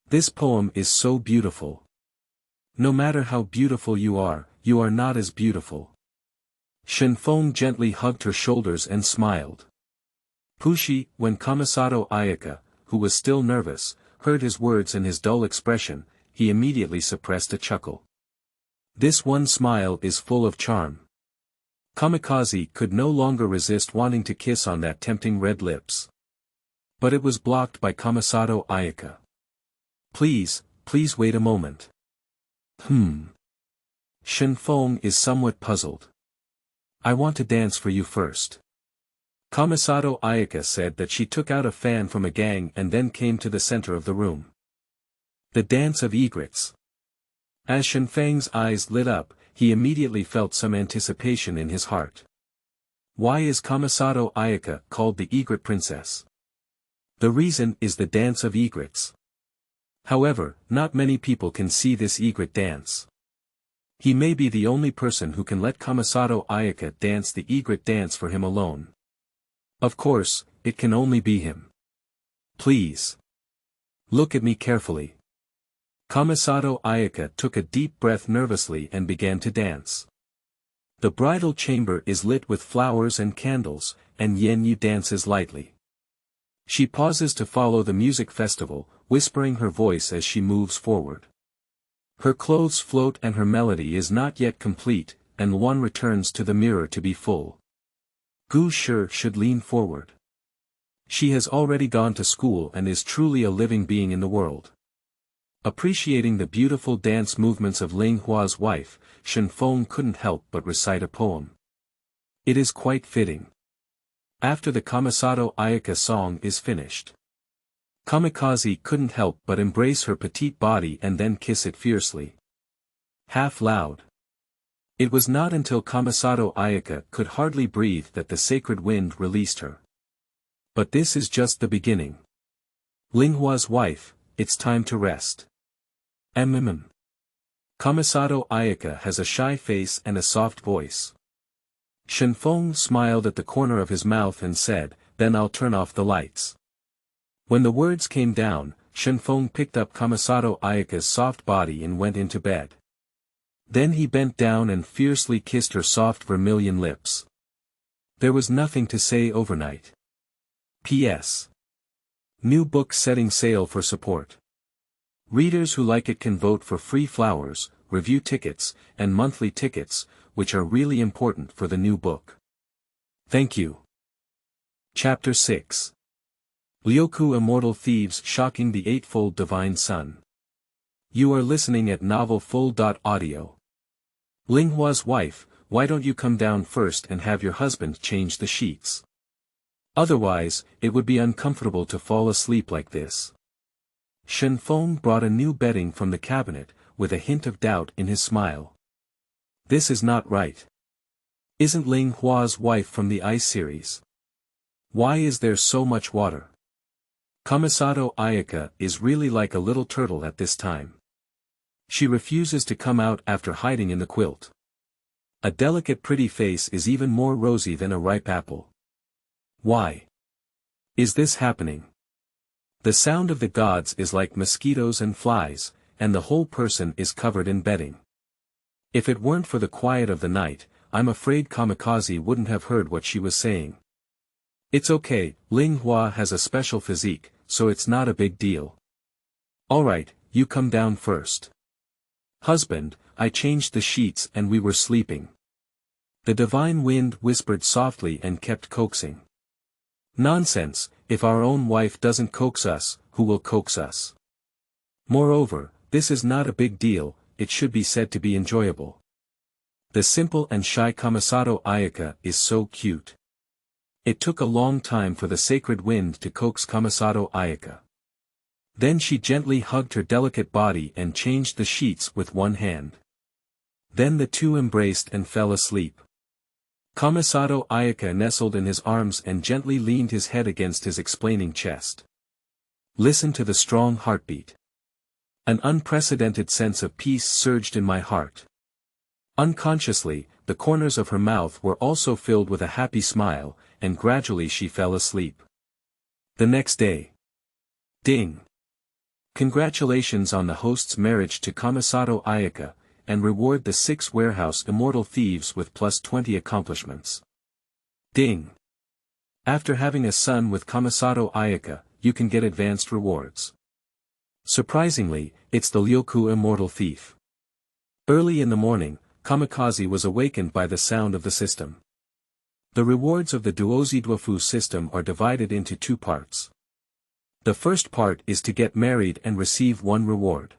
S1: This poem is so beautiful. No matter how beautiful you are not as beautiful. Shenfeng gently hugged her shoulders and smiled. Pushi, when Kamisato Ayaka, who was still nervous, heard his words and his dull expression, he immediately suppressed a chuckle. This one smile is full of charm. Kamikaze could no longer resist wanting to kiss on that tempting red lips. But it was blocked by Kamisato Ayaka. Please wait a moment. Shenfeng is somewhat puzzled. I want to dance for you first. Kamisato Ayaka said that she took out a fan from a gang and then came to the center of the room. The dance of egrets. As Shenfeng's eyes lit up, he immediately felt some anticipation in his heart. Why is Kamisato Ayaka called the egret princess? The reason is the dance of egrets. However, not many people can see this egret dance. He may be the only person who can let Kamisato Ayaka dance the egret dance for him alone. Of course, it can only be him. Please. Look at me carefully. Kamisato Ayaka took a deep breath nervously and began to dance. The bridal chamber is lit with flowers and candles, and Yenyu dances lightly. She pauses to follow the music festival, whispering her voice as she moves forward. Her clothes float and her melody is not yet complete, and one returns to the mirror to be full. Gu Shi should lean forward. She has already gone to school and is truly a living being in the world. Appreciating the beautiful dance movements of Ling Hua's wife, Shenfeng couldn't help but recite a poem. It is quite fitting. After the Kamisato Ayaka song is finished, Kamikaze couldn't help but embrace her petite body and then kiss it fiercely. Half loud. It was not until Kamisato Ayaka could hardly breathe that the sacred wind released her. But this is just the beginning. Ling Hua's wife, it's time to rest. Kamisato Ayaka has a shy face and a soft voice. Shenfeng smiled at the corner of his mouth and said, "Then I'll turn off the lights." When the words came down, Shenfeng picked up Kamisato Ayaka's soft body and went into bed. Then he bent down and fiercely kissed her soft vermilion lips. There was nothing to say overnight. P.S. New book setting sale for support. Readers who like it can vote for free flowers, review tickets, and monthly tickets, which are really important for the new book. Thank you. Chapter 6. Liuku Immortal Thieves Shocking the Eightfold Divine Son. You are listening at novelfull.audio. Ling Hua's wife, why don't you come down first and have your husband change the sheets? Otherwise, it would be uncomfortable to fall asleep like this. Shenfeng brought a new bedding from the cabinet, with a hint of doubt in his smile. This is not right. Isn't Ling Hua's wife from the Ice series? Why is there so much water? Kamisato Ayaka is really like a little turtle at this time. She refuses to come out after hiding in the quilt. A delicate pretty face is even more rosy than a ripe apple. Why is this happening? The sound of the gods is like mosquitoes and flies, and the whole person is covered in bedding. If it weren't for the quiet of the night, I'm afraid Kamikaze wouldn't have heard what she was saying. It's okay, Ling Hua has a special physique, so it's not a big deal. Alright, you come down first. Husband, I changed the sheets and we were sleeping. The divine wind whispered softly and kept coaxing. Nonsense, if our own wife doesn't coax us, who will coax us? Moreover, this is not a big deal, it should be said to be enjoyable. The simple and shy Kamisato Ayaka is so cute. It took a long time for the sacred wind to coax Kamisato Ayaka. Then she gently hugged her delicate body and changed the sheets with one hand. Then the two embraced and fell asleep. Kamisato Ayaka nestled in his arms and gently leaned his head against his explaining chest. Listen to the strong heartbeat. An unprecedented sense of peace surged in my heart. Unconsciously, the corners of her mouth were also filled with a happy smile, and gradually she fell asleep. The next day. Ding! Congratulations on the host's marriage to Kamisato Ayaka, and reward the Six Warehouse Immortal Thieves with +20 accomplishments. Ding! After having a son with Kamisato Ayaka, you can get advanced rewards. Surprisingly, it's the Liuku Immortal Thief. Early in the morning, Kamikaze was awakened by the sound of the system. The rewards of the tozi tofu system are divided into two parts. The first part is to get married and receive one reward.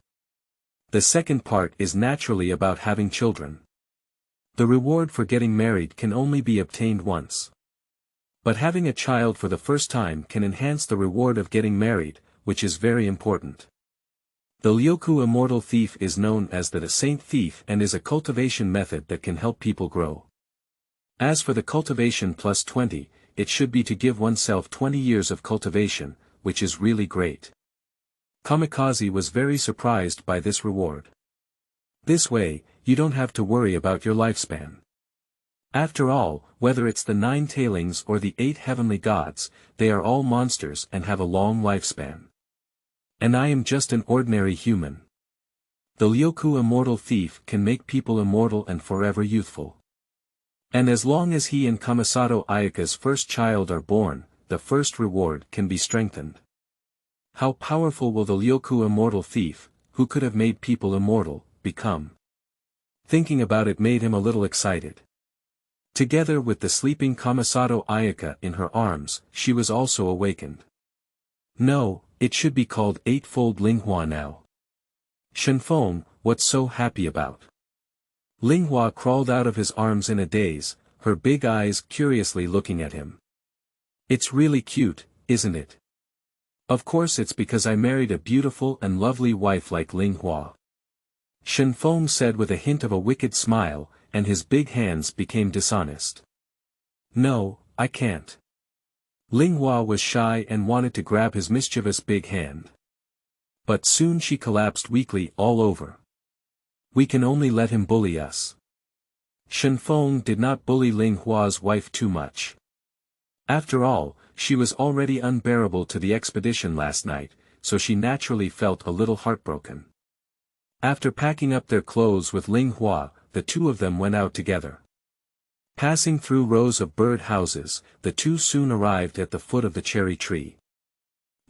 S1: The second part is naturally about having children. The reward for getting married can only be obtained once. But having a child for the first time can enhance the reward of getting married, which is very important. The Liuku Immortal Thief is known as the Saint Thief and is a cultivation method that can help people grow. As for the cultivation plus 20, it should be to give oneself 20 years of cultivation, which is really great. Kamikaze was very surprised by this reward. This way, you don't have to worry about your lifespan. After all, whether it's the 9 tailings or the 8 heavenly gods, they are all monsters and have a long lifespan. And I am just an ordinary human. The Liuku Immortal Thief can make people immortal and forever youthful. And as long as he and Kamisato Ayaka's first child are born, the first reward can be strengthened. How powerful will the Liuku Immortal Thief, who could have made people immortal, become? Thinking about it made him a little excited. Together with the sleeping Kamisato Ayaka in her arms, she was also awakened. No, it should be called Eightfold Linghua now. Shenfeng, what's so happy about? Linghua crawled out of his arms in a daze, her big eyes curiously looking at him. It's really cute, isn't it? Of course it's because I married a beautiful and lovely wife like Linghua. Shenfeng said with a hint of a wicked smile, and his big hands became dishonest. No, I can't. Linghua was shy and wanted to grab his mischievous big hand. But soon she collapsed weakly all over. We can only let him bully us. Shenfeng did not bully Linghua's wife too much. After all, she was already unbearable to the expedition last night, so she naturally felt a little heartbroken. After packing up their clothes with Linghua, the two of them went out together. Passing through rows of bird houses, the two soon arrived at the foot of the cherry tree.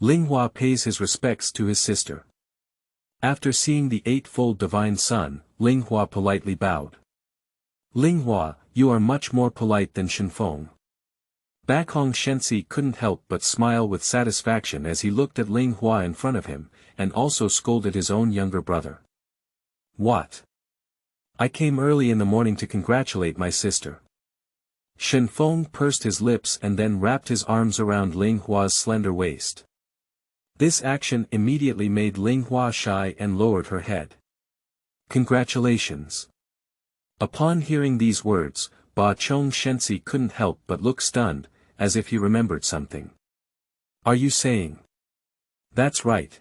S1: Linghua pays his respects to his sister. After seeing the Eightfold Divine Son, Linghua politely bowed. Linghua, you are much more polite than Shenfeng. Bakong Shenzi couldn't help but smile with satisfaction as he looked at Linghua in front of him, and also scolded his own younger brother. What? I came early in the morning to congratulate my sister. Shenfeng pursed his lips and then wrapped his arms around Linghua's slender waist. This action immediately made Linghua shy and lowered her head. Congratulations. Upon hearing these words, Bakong Shenzi couldn't help but look stunned, as if he remembered something. Are you saying? That's right.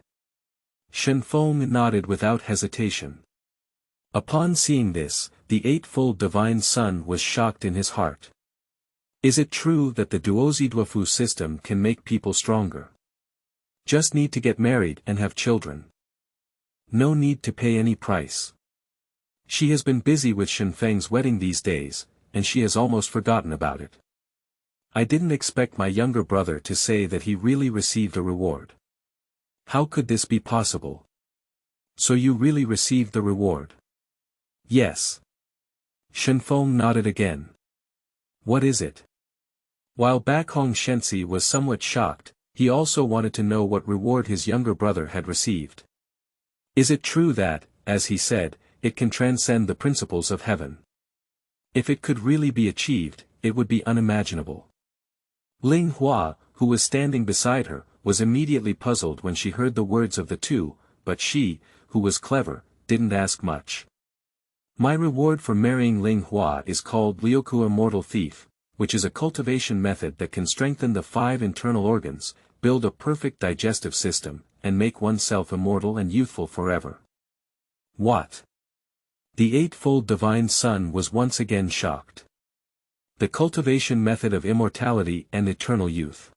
S1: Shenfeng nodded without hesitation. Upon seeing this, the Eightfold Divine Son was shocked in his heart. Is it true that the tozi tofu system can make people stronger? Just need to get married and have children. No need to pay any price. She has been busy with Shenfeng's wedding these days, and she has almost forgotten about it. I didn't expect my younger brother to say that he really received a reward. How could this be possible? So you really received the reward? Yes. Shenfeng nodded again. What is it? While Bakong Shenzi was somewhat shocked, he also wanted to know what reward his younger brother had received. Is it true that, as he said, it can transcend the principles of heaven? If it could really be achieved, it would be unimaginable. Linghua, who was standing beside her, was immediately puzzled when she heard the words of the two, but she, who was clever, didn't ask much. My reward for marrying Linghua is called Liuku Immortal Thief, which is a cultivation method that can strengthen the 5 internal organs, build a perfect digestive system, and make oneself immortal and youthful forever. What? The Eightfold Divine Son was once again shocked. The cultivation method of immortality and eternal youth.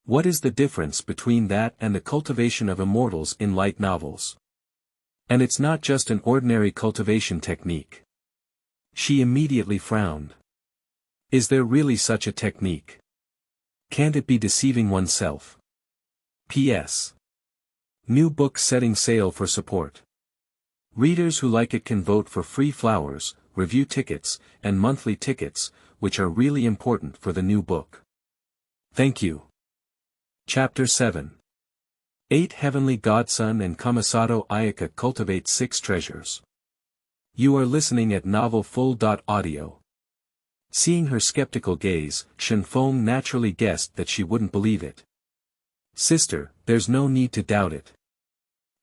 S1: What is the difference between that and the cultivation of immortals in light novels? And it's not just an ordinary cultivation technique. She immediately frowned. Is there really such a technique? Can't it be deceiving oneself? P.S. New book setting sale for support. Readers who like it can vote for free flowers, review tickets, and monthly tickets, which are really important for the new book. Thank you. Chapter 7. 8 Heavenly Godson and Kamisato Ayaka cultivate 6 treasures. You are listening at Novel Full.audio. Seeing her skeptical gaze, Shenfeng naturally guessed that she wouldn't believe it. Sister, there's no need to doubt it.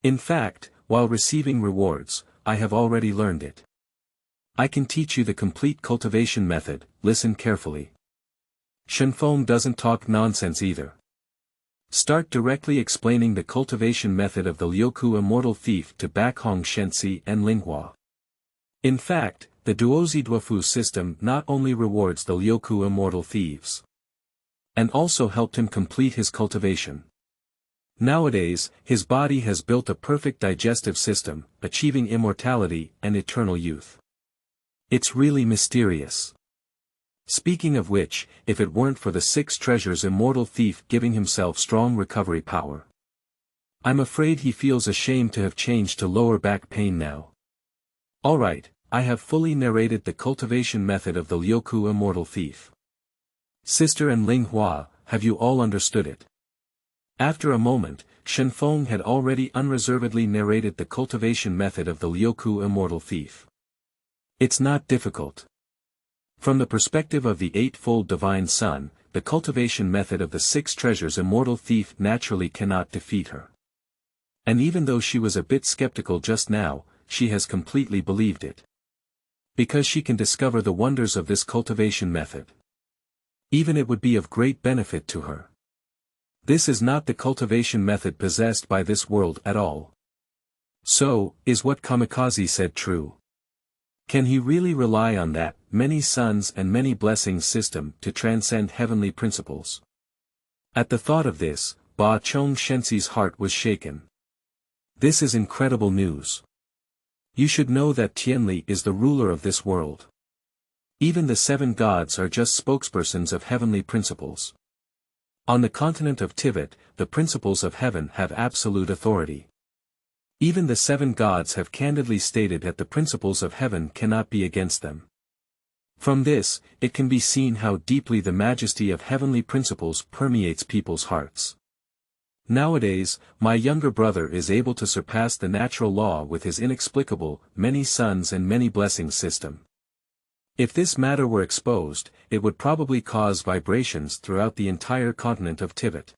S1: In fact, while receiving rewards, I have already learned it. I can teach you the complete cultivation method, listen carefully. Shenfeng doesn't talk nonsense either. Start directly explaining the cultivation method of the Liuku Immortal Thief to Bakhong Shenzi and Linghua. In fact, the to子多福system not only rewards the Liuku Immortal Thieves, and also helped him complete his cultivation. Nowadays, his body has built a perfect digestive system, achieving immortality and eternal youth. It's really mysterious. Speaking of which, if it weren't for the 6 treasures Immortal Thief giving himself strong recovery power, I'm afraid he feels ashamed to have changed to lower back pain now. Alright, I have fully narrated the cultivation method of the Liuku Immortal Thief. Sister and Linghua, have you all understood it? After a moment, Shenfeng had already unreservedly narrated the cultivation method of the Liuku Immortal Thief. It's not difficult. From the perspective of the Eightfold Divine Son, the cultivation method of the 6 treasures Immortal Thief naturally cannot defeat her. And even though she was a bit skeptical just now, she has completely believed it. Because she can discover the wonders of this cultivation method. Even it would be of great benefit to her. This is not the cultivation method possessed by this world at all. So, is what Kamikaze said true? Can he really rely on that many sons and many blessings system to transcend heavenly principles? At the thought of this, Ba Chong Shenzi's heart was shaken. This is incredible news. You should know that Tianli is the ruler of this world. Even the 7 gods are just spokespersons of heavenly principles. On the continent of Tivat, the principles of heaven have absolute authority. Even the 7 gods have candidly stated that the principles of heaven cannot be against them. From this, it can be seen how deeply the majesty of heavenly principles permeates people's hearts. Nowadays, my younger brother is able to surpass the natural law with his inexplicable, many sons and many blessings system. If this matter were exposed, it would probably cause vibrations throughout the entire continent of Tivat.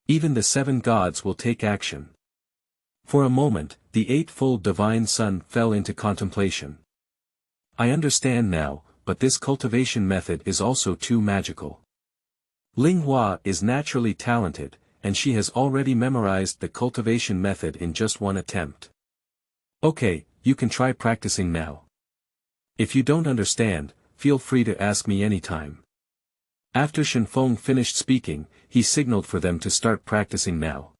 S1: Even the 7 gods will take action. For a moment, the Eightfold Divine Son fell into contemplation. I understand now, but this cultivation method is also too magical. Linghua is naturally talented, and she has already memorized the cultivation method in just one attempt. Okay, you can try practicing now. If you don't understand, feel free to ask me anytime. After Shenfeng finished speaking, he signaled for them to start practicing now.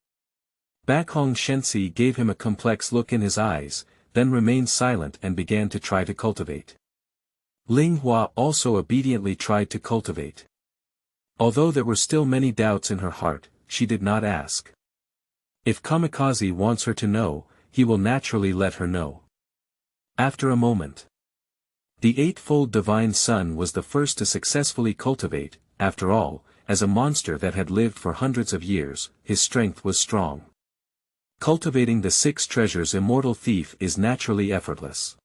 S1: Bakhong Shenzi gave him a complex look in his eyes, then remained silent and began to try to cultivate. Linghua also obediently tried to cultivate. Although there were still many doubts in her heart, she did not ask. If Kamikaze wants her to know, he will naturally let her know. After a moment, the Eightfold Divine Son was the first to successfully cultivate. After all, as a monster that had lived for hundreds of years, his strength was strong. Cultivating the 6 treasures Immortal Thief is naturally effortless.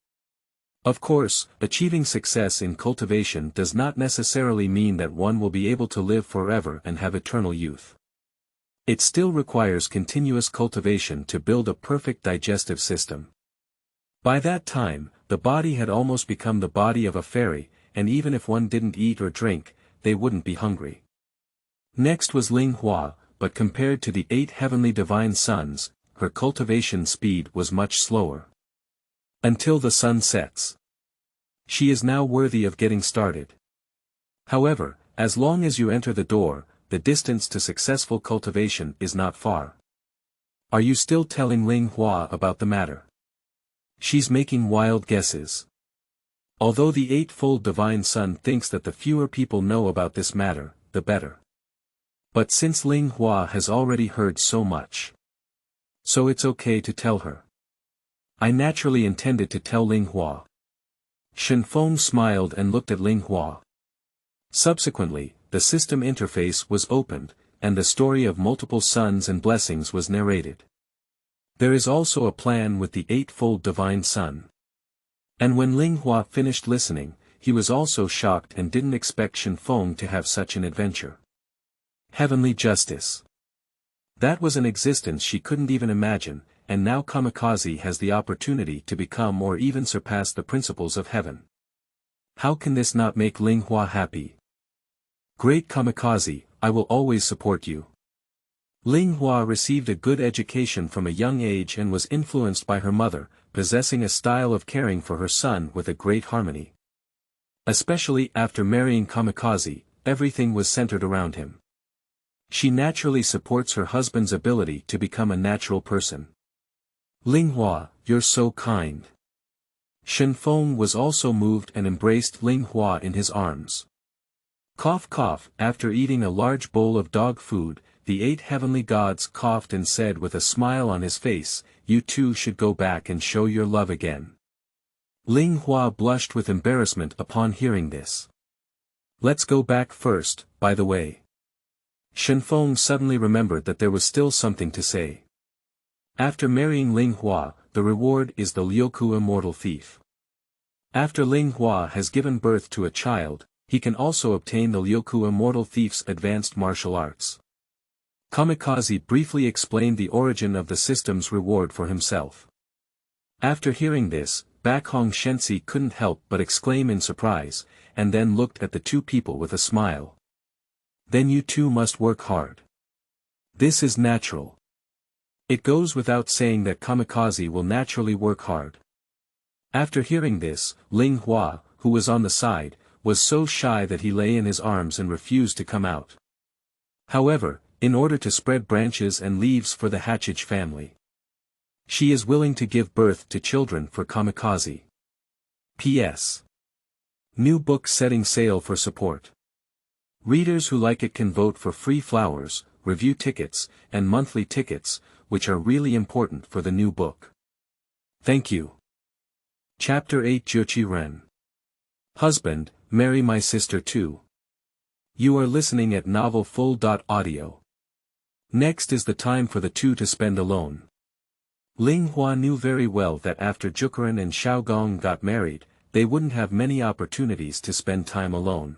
S1: Of course, achieving success in cultivation does not necessarily mean that one will be able to live forever and have eternal youth. It still requires continuous cultivation to build a perfect digestive system. By that time, the body had almost become the body of a fairy, and even if one didn't eat or drink, they wouldn't be hungry. Next was Linghua, but compared to the 8 heavenly divine sons, her cultivation speed was much slower. Until the sun sets. She is now worthy of getting started. However, as long as you enter the door, the distance to successful cultivation is not far. Are you still telling Linghua about the matter? She's making wild guesses. Although the Eightfold Divine Son thinks that the fewer people know about this matter, the better. But since Linghua has already heard so much, so it's okay to tell her. I naturally intended to tell Linghua. Shenfeng smiled and looked at Linghua. Subsequently, the system interface was opened, and the story of multiple sons and blessings was narrated. There is also a plan with the Eightfold Divine Son. And when Ling Hua finished listening, he was also shocked and didn't expect Shenfeng to have such an adventure. Heavenly justice. That was an existence she couldn't even imagine, and now Kamikaze has the opportunity to become or even surpass the principles of heaven. How can this not make Ling Hua happy? Great Kamikaze, I will always support you. Ling Hua received a good education from a young age and was influenced by her mother, possessing a style of caring for her son with a great harmony. Especially after marrying Kamikaze, everything was centered around him. She naturally supports her husband's ability to become a natural person. Ling Hua, you're so kind. Shenfeng was also moved and embraced Ling Hua in his arms. Cough cough. After eating a large bowl of dog food, the 8 heavenly gods coughed and said with a smile on his face, you two should go back and show your love again. Ling Hua blushed with embarrassment upon hearing this. Let's go back first, by the way. Shenfeng suddenly remembered that there was still something to say. After marrying Ling Hua, the reward is the Liuku Immortal Thief. After Ling Hua has given birth to a child, he can also obtain the Liuku Immortal Thief's advanced martial arts. Kamikaze briefly explained the origin of the system's reward for himself. After hearing this, Bakhong Shenzi couldn't help but exclaim in surprise, and then looked at the two people with a smile. Then you two must work hard. This is natural. It goes without saying that Kamikaze will naturally work hard. After hearing this, Ling Hua, who was on the side, was so shy that he lay in his arms and refused to come out. However, in order to spread branches and leaves for the Hatchage family, she is willing to give birth to children for Kamikaze. P.S. New book setting sale for support. Readers who like it can vote for free flowers, review tickets, and monthly tickets, which are really important for the new book. Thank you. Chapter 8 Jiuqiren. Husband, marry my sister too. You are listening at novelfull.audio. Next is the time for the two to spend alone. Ling Hua knew very well that after Jiuqiren and Xiaogong got married, they wouldn't have many opportunities to spend time alone.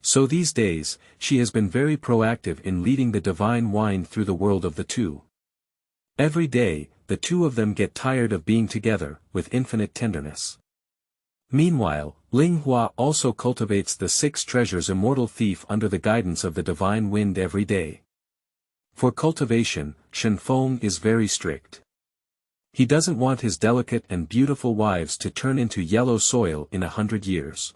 S1: So these days, she has been very proactive in leading the divine wine through the world of the two. Every day, the two of them get tired of being together, with infinite tenderness. Meanwhile, Ling Hua also cultivates the 6 treasures Immortal Thief under the guidance of the divine wind every day. For cultivation, Shenfeng is very strict. He doesn't want his delicate and beautiful wives to turn into yellow soil in 100 years.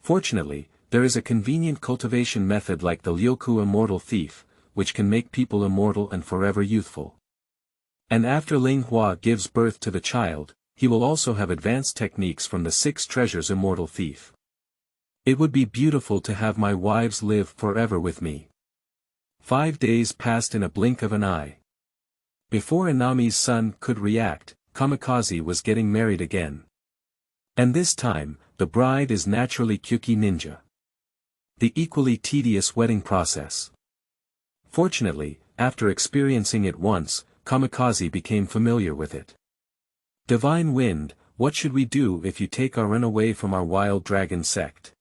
S1: Fortunately, there is a convenient cultivation method like the Liuku Immortal Thief, which can make people immortal and forever youthful. And after Ling Hua gives birth to the child, he will also have advanced techniques from the 6 treasures Immortal Thief. It would be beautiful to have my wives live forever with me. 5 days passed in a blink of an eye. Before Inami's son could react, Kamikaze was getting married again. And this time, the bride is naturally Jiuqi ninja. The equally tedious wedding process. Fortunately, after experiencing it once, Kamikaze became familiar with it. Divine Wind, what should we do if you take Arnin away from our wild dragon sect?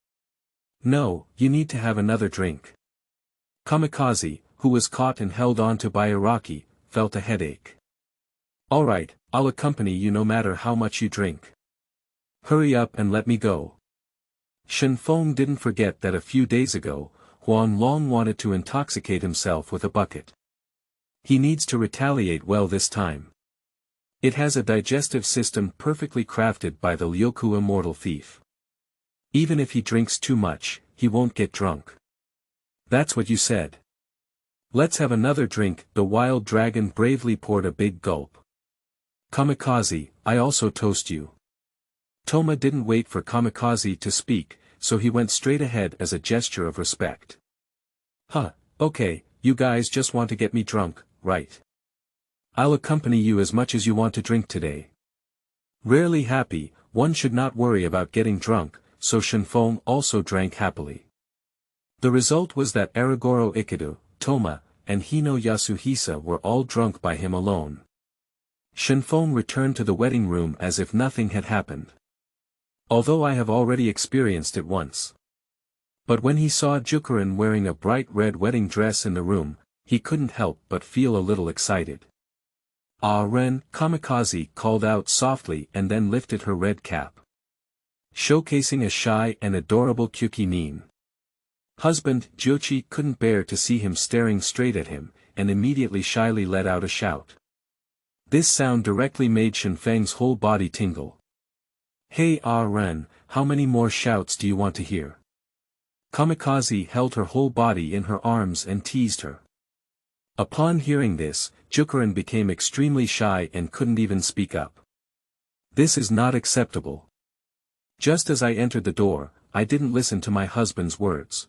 S1: No, you need to have another drink. Kamikaze, who was caught and held on to by Araki, felt a headache. Alright, I'll accompany you no matter how much you drink. Hurry up and let me go. Shenfeng didn't forget that a few days ago, Huang Long wanted to intoxicate himself with a bucket. He needs to retaliate well this time. It has a digestive system perfectly crafted by the Liuku Immortal Thief. Even if he drinks too much, he won't get drunk. That's what you said. Let's have another drink. The wild dragon bravely poured a big gulp. Kamikaze, I also toast you. Toma didn't wait for Kamikaze to speak, so he went straight ahead as a gesture of respect. Huh, okay, you guys just want to get me drunk, right? I'll accompany you as much as you want to drink today. Rarely happy, one should not worry about getting drunk, so Shenfeng also drank happily. The result was that Aragoro Ikido, Toma, and Hino Yasuhisa were all drunk by him alone. Shenfeng returned to the wedding room as if nothing had happened. Although I have already experienced it once. But when he saw Jiuqiren wearing a bright red wedding dress in the room, he couldn't help but feel a little excited. "Ah Ren," Kamikaze called out softly and then lifted her red cap, showcasing a shy and adorable Jiuqi. Husband Jiuqi couldn't bear to see him staring straight at him, and immediately shyly let out a shout. This sound directly made Shenfeng's whole body tingle. "Hey Ah Ren, how many more shouts do you want to hear?" Kamikaze held her whole body in her arms and teased her. Upon hearing this, Jiuqiren became extremely shy and couldn't even speak up. "This is not acceptable. Just as I entered the door, I didn't listen to my husband's words.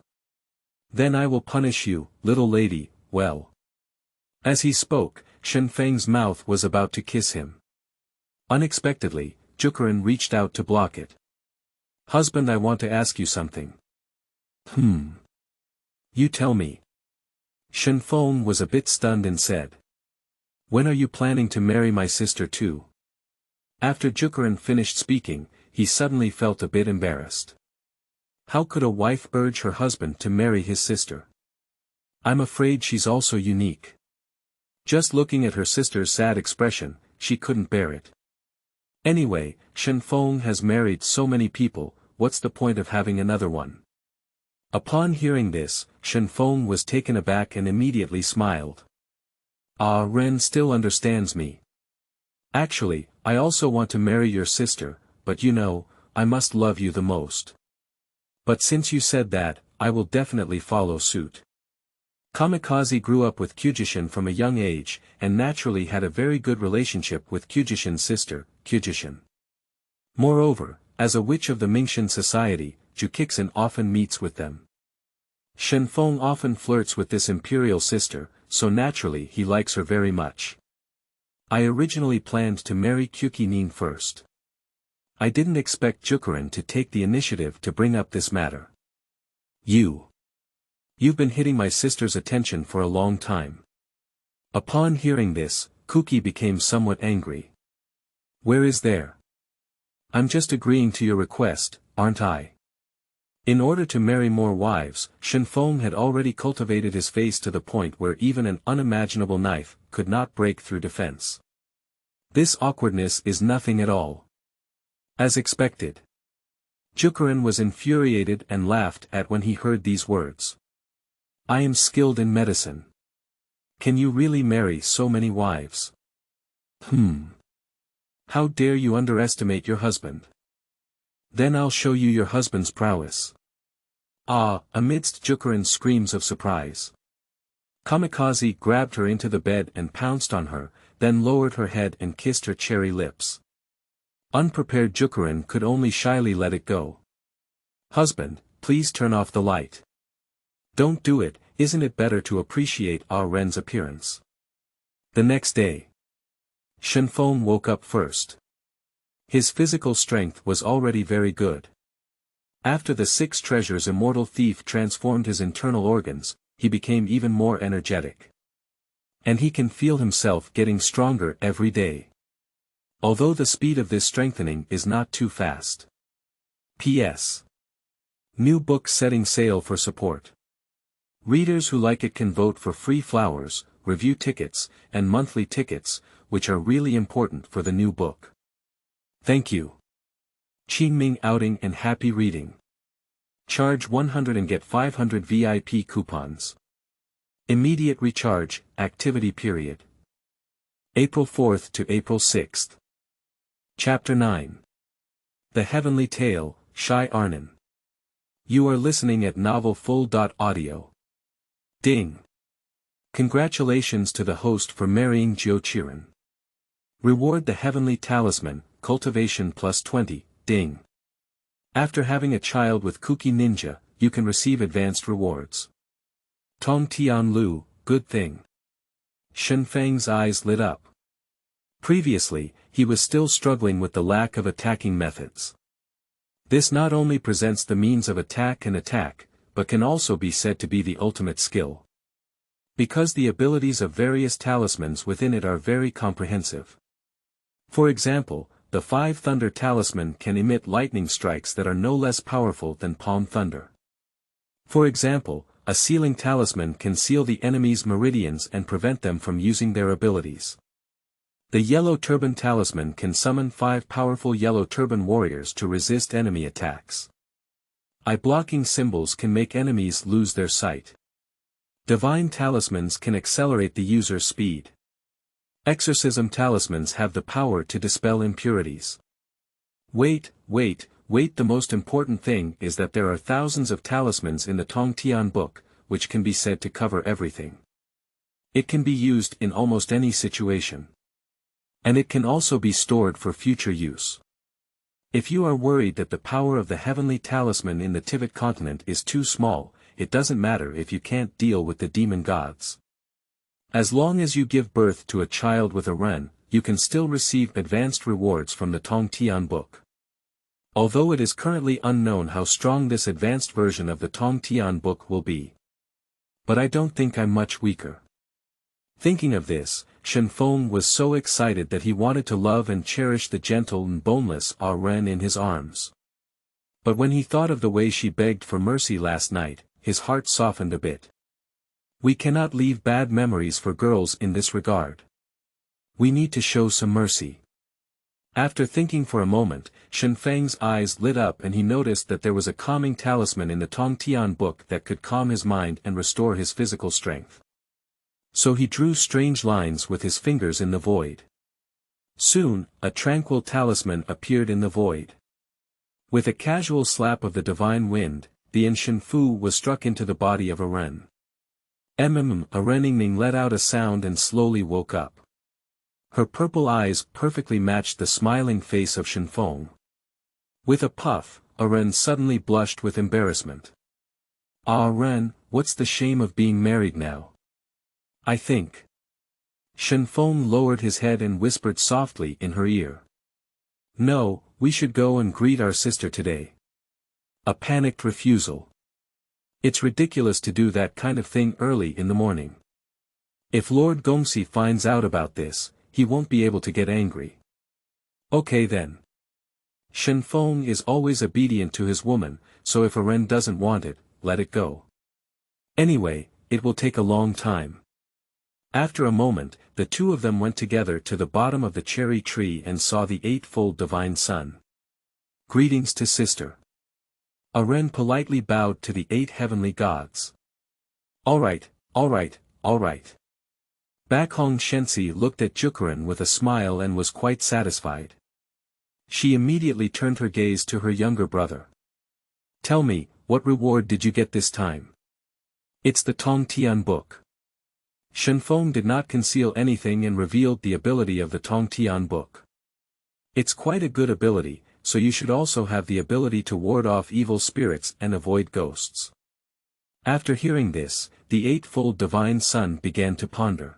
S1: Then I will punish you, little lady, well." As he spoke, Shenfeng's mouth was about to kiss him. Unexpectedly, Jiuqiren reached out to block it. "Husband, I want to ask you something." You tell me." Shenfeng was a bit stunned and said. "When are you planning to marry my sister too?" After Jiuqiren finished speaking, he suddenly felt a bit embarrassed. How could a wife urge her husband to marry his sister? "I'm afraid she's also unique." Just looking at her sister's sad expression, she couldn't bear it. "Anyway, Shenfeng has married so many people, what's the point of having another one?" Upon hearing this, Shenfeng was taken aback and immediately smiled. "Ah Ren still understands me. Actually, I also want to marry your sister, but you know, I must love you the most. But since you said that, I will definitely follow suit." Kamikaze grew up with Jiuqi from a young age, and naturally had a very good relationship with Jiuqi's sister, Jiuqi. Moreover, as a witch of the Mingxian society, Jiuqiren often meets with them. Shenfeng often flirts with this imperial sister, so naturally he likes her very much. I originally planned to marry Jiuqi first. I didn't expect Jiuqiren to take the initiative to bring up this matter. You've been hitting my sister's attention for a long time." Upon hearing this, Jiuqi became somewhat angry. "Where is there? I'm just agreeing to your request, aren't I?" In order to marry more wives, Shenfeng had already cultivated his face to the point where even an unimaginable knife could not break through defense. This awkwardness is nothing at all. As expected. Jiuqiren was infuriated and laughed at when he heard these words. "I am skilled in medicine. Can you really marry so many wives? How dare you underestimate your husband? Then I'll show you your husband's prowess." Amidst Jiuqiren's screams of surprise, Kamikaze grabbed her into the bed and pounced on her, then lowered her head and kissed her cherry lips. Unprepared Jiuqiren could only shyly let it go. "Husband, please turn off the light." "Don't do it, isn't it better to appreciate Ah Ren's appearance?" The next day, Shenfeng woke up first. His physical strength was already very good. After the 6 treasures Immortal Thief transformed his internal organs, he became even more energetic. And he can feel himself getting stronger every day. Although the speed of this strengthening is not too fast. P.S. New book setting sale for support. Readers who like it can vote for free flowers, review tickets, and monthly tickets, which are really important for the new book. Thank you. Qingming outing and happy reading. Charge 100 and get 500 VIP coupons. Immediate recharge, activity period. April 4th to April 6th. Chapter 9. The Heavenly Tale, Shy Arnin. You are listening at novelfull.audio. Ding. Congratulations to the host for marrying Jiu Qiren. Reward the Heavenly Talisman, Cultivation plus 20, ding. After having a child with Jiuqi Ninja, you can receive advanced rewards. Tong Tian Lu, good thing. Shenfeng's eyes lit up. Previously, he was still struggling with the lack of attacking methods. This not only presents the means of attack and attack, but can also be said to be the ultimate skill. Because the abilities of various talismans within it are very comprehensive. For example, the 5 Thunder Talisman can emit lightning strikes that are no less powerful than Palm Thunder. For example, a Sealing Talisman can seal the enemy's meridians and prevent them from using their abilities. The Yellow Turban Talisman can summon 5 powerful Yellow Turban warriors to resist enemy attacks. Eye-blocking symbols can make enemies lose their sight. Divine Talismans can accelerate the user's speed. Exorcism Talismans have the power to dispel impurities. Wait, the most important thing is that there are thousands of talismans in the Tongtian book, which can be said to cover everything. It can be used in almost any situation. And it can also be stored for future use. If you are worried that the power of the heavenly talisman in the Tivat continent is too small, it doesn't matter if you can't deal with the demon gods. As long as you give birth to a child with a Ren, you can still receive advanced rewards from the Tongtian book. Although it is currently unknown how strong this advanced version of the Tongtian book will be. But I don't think I'm much weaker. Thinking of this, Shenfeng was so excited that he wanted to love and cherish the gentle and boneless Ren in his arms. But when he thought of the way she begged for mercy last night, his heart softened a bit. We cannot leave bad memories for girls in this regard. We need to show some mercy. After thinking for a moment, Shenfeng's eyes lit up and he noticed that there was a calming talisman in the Tongtian book that could calm his mind and restore his physical strength. So he drew strange lines with his fingers in the void. Soon, a tranquil talisman appeared in the void. With a casual slap of the divine wind, the Shenfu was struck into the body of a Ren. Areningning let out a sound and slowly woke up. Her purple eyes perfectly matched the smiling face of Shenfeng. With a puff, Ren suddenly blushed with embarrassment. Ah Ren, what's the shame of being married now? I think. Shenfeng lowered his head and whispered softly in her ear. No, we should go and greet our sister today. A panicked refusal. It's ridiculous to do that kind of thing early in the morning. If Lord Gongxi finds out about this, he won't be able to get angry. Okay then. Shenfeng is always obedient to his woman, so if a Ren doesn't want it, let it go. Anyway, it will take a long time. After a moment, the two of them went together to the bottom of the cherry tree and saw the Eightfold Divine Son. Greetings to sister. Ren politely bowed to the 8 heavenly gods. Alright. Bakhong Shenzi looked at Jiuqiren with a smile and was quite satisfied. She immediately turned her gaze to her younger brother. Tell me, what reward did you get this time? It's the Tongtian book. Shenfeng did not conceal anything and revealed the ability of the Tongtian book. It's quite a good ability, so you should also have the ability to ward off evil spirits and avoid ghosts. After hearing this, the Eightfold Divine Son began to ponder.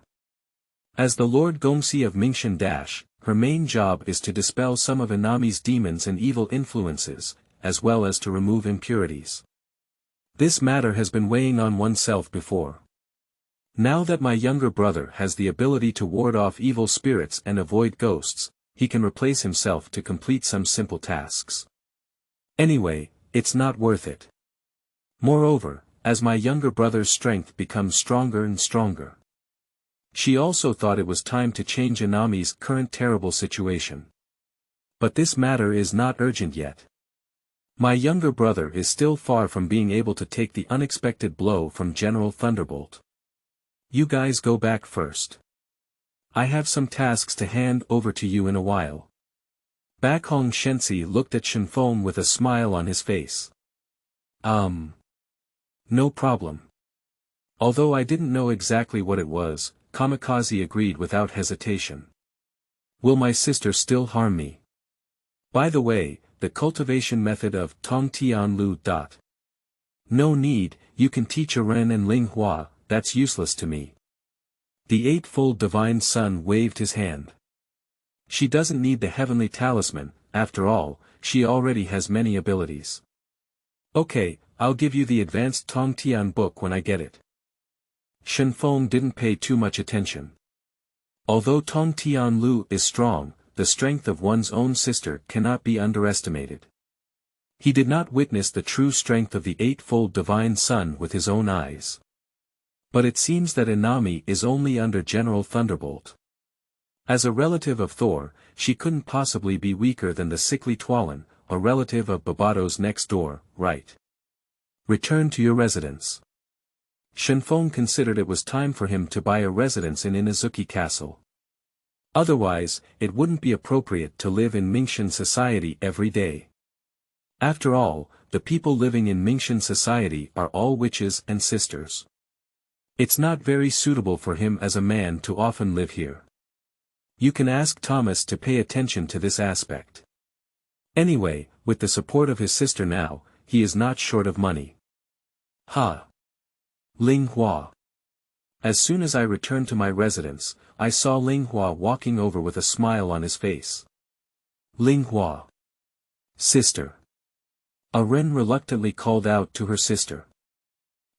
S1: As the Lord Gongxi of Mingshan, her main job is to dispel some of Inami's demons and evil influences, as well as to remove impurities. This matter has been weighing on oneself before. Now that my younger brother has the ability to ward off evil spirits and avoid ghosts, he can replace himself to complete some simple tasks. Anyway, it's not worth it. Moreover, as my younger brother's strength becomes stronger and stronger. She also thought it was time to change Inami's current terrible situation. But this matter is not urgent yet. My younger brother is still far from being able to take the unexpected blow from General Thunderbolt. You guys go back first. I have some tasks to hand over to you in a while. Bakhong Shenzi looked at Shenfeng with a smile on his face. No problem. Although I didn't know exactly what it was, Kamikaze agreed without hesitation. Will my sister still harm me? By the way, the cultivation method of Tongtian Lu. No need, you can teach Ren and Ling Hua, that's useless to me. The Eightfold Divine Son waved his hand. She doesn't need the heavenly talisman, after all, she already has many abilities. Okay, I'll give you the advanced Tongtian book when I get it. Shenfeng didn't pay too much attention. Although Tong Tianlu is strong, the strength of one's own sister cannot be underestimated. He did not witness the true strength of the Eightfold Divine Son with his own eyes. But it seems that Inami is only under General Thunderbolt. As a relative of Thor, she couldn't possibly be weaker than the sickly Tuolin, a relative of Babato's next door, right? Return to your residence. Shenfeng considered it was time for him to buy a residence in Inazuki Castle. Otherwise, it wouldn't be appropriate to live in Mingxian society every day. After all, the people living in Mingxian society are all witches and sisters. It's not very suitable for him as a man to often live here. You can ask Thomas to pay attention to this aspect. Anyway, with the support of his sister now, he is not short of money. Ha! Ling Hua. As soon as I returned to my residence, I saw Ling Hua walking over with a smile on his face. Ling Hua. Sister. Arnin reluctantly called out to her sister.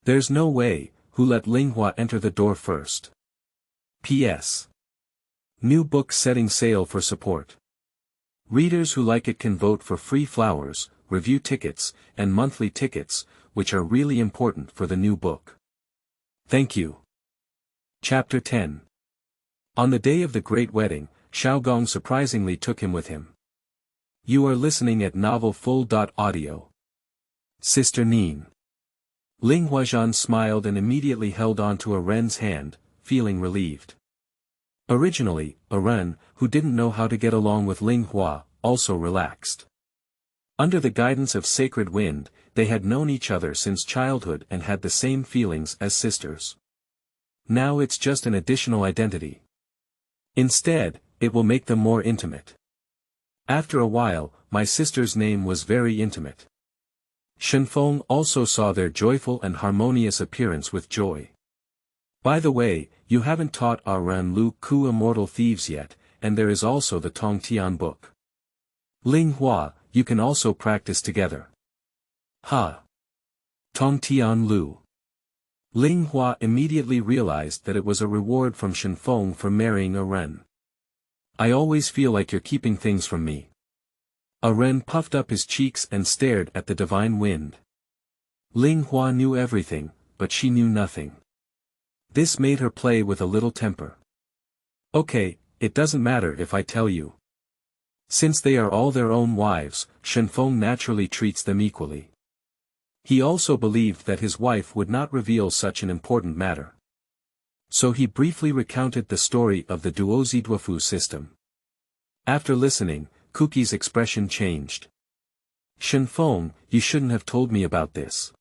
S1: There's no way, who let Ling Hua enter the door first. P.S. New book setting sale for support. Readers who like it can vote for free flowers, review tickets, and monthly tickets, which are really important for the new book. Thank you. Chapter 10. On the day of the great wedding, Xiaogong surprisingly took him with him. You are listening at novelfull.audio. Sister Nin. Ling Huazhan smiled and immediately held on to Arnin's hand, feeling relieved. Originally, Arnin, who didn't know how to get along with Ling Hua, also relaxed. Under the guidance of Sacred Wind, they had known each other since childhood and had the same feelings as sisters. Now it's just an additional identity. Instead, it will make them more intimate. After a while, my sister's name was very intimate. Shenfeng also saw their joyful and harmonious appearance with joy. By the way, you haven't taught our Liuku Immortal Thieves yet, and there is also the Tongtian book. Ling Hua, you can also practice together. Ha! Tongtian Lu. Ling Hua immediately realized that it was a reward from Shenfeng for marrying Arnin. I always feel like you're keeping things from me. Arnin puffed up his cheeks and stared at the divine wind. Ling Hua knew everything, but she knew nothing. This made her play with a little temper. Okay, it doesn't matter if I tell you. Since they are all their own wives, Shenfeng naturally treats them equally. He also believed that his wife would not reveal such an important matter. So he briefly recounted the story of the duozi duofu system. After listening, Kuki's expression changed. Shenfeng, you shouldn't have told me about this.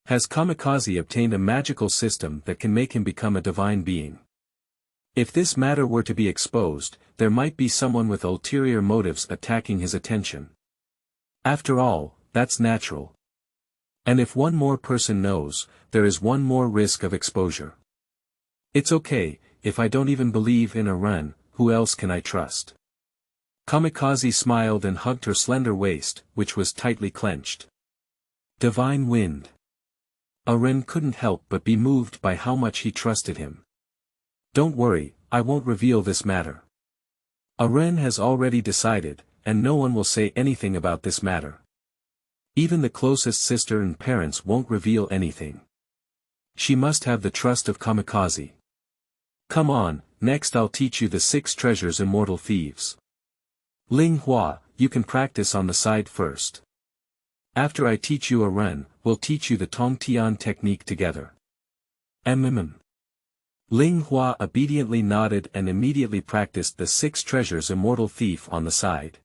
S1: Has Kamikaze obtained a magical system that can make him become a divine being? If this matter were to be exposed, there might be someone with ulterior motives attacking his attention. After all, that's natural. And if one more person knows, there is one more risk of exposure. It's okay, if I don't even believe in Arnin, who else can I trust? Kamikaze smiled and hugged her slender waist, which was tightly clenched. Divine Wind. Arnin couldn't help but be moved by how much he trusted him. Don't worry, I won't reveal this matter. Arnin has already decided, and no one will say anything about this matter. Even the closest sister and parents won't reveal anything. She must have the trust of Kamikaze. Come on, next I'll teach you the 6 treasures Immortal Thieves. Ling Hua, you can practice on the side first. After I teach you Arnin, we'll teach you the Tongtian technique together. Ling Hua obediently nodded and immediately practiced the 6 treasures Immortal Thief on the side.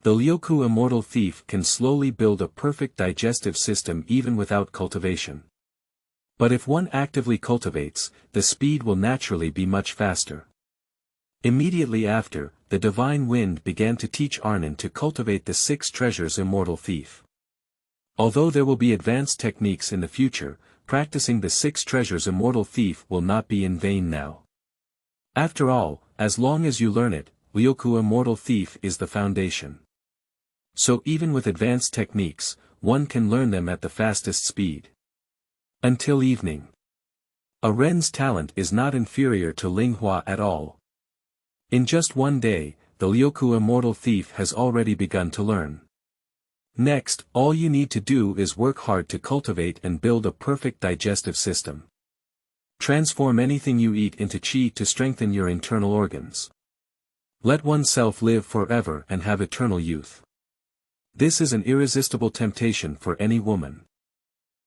S1: The Liuku Immortal Thief can slowly build a perfect digestive system even without cultivation. But if one actively cultivates, the speed will naturally be much faster. Immediately after, the Divine Wind began to teach Arnin to cultivate the 6 treasures Immortal Thief. Although there will be advanced techniques in the future, practicing the 6 treasures Immortal Thief will not be in vain now. After all, as long as you learn it, Liuku Immortal Thief is the foundation. So even with advanced techniques, one can learn them at the fastest speed. Until evening. A Ren's talent is not inferior to Linghua at all. In just one day, the Liuku Immortal Thief has already begun to learn. Next, all you need to do is work hard to cultivate and build a perfect digestive system. Transform anything you eat into qi to strengthen your internal organs. Let oneself live forever and have eternal youth. This is an irresistible temptation for any woman.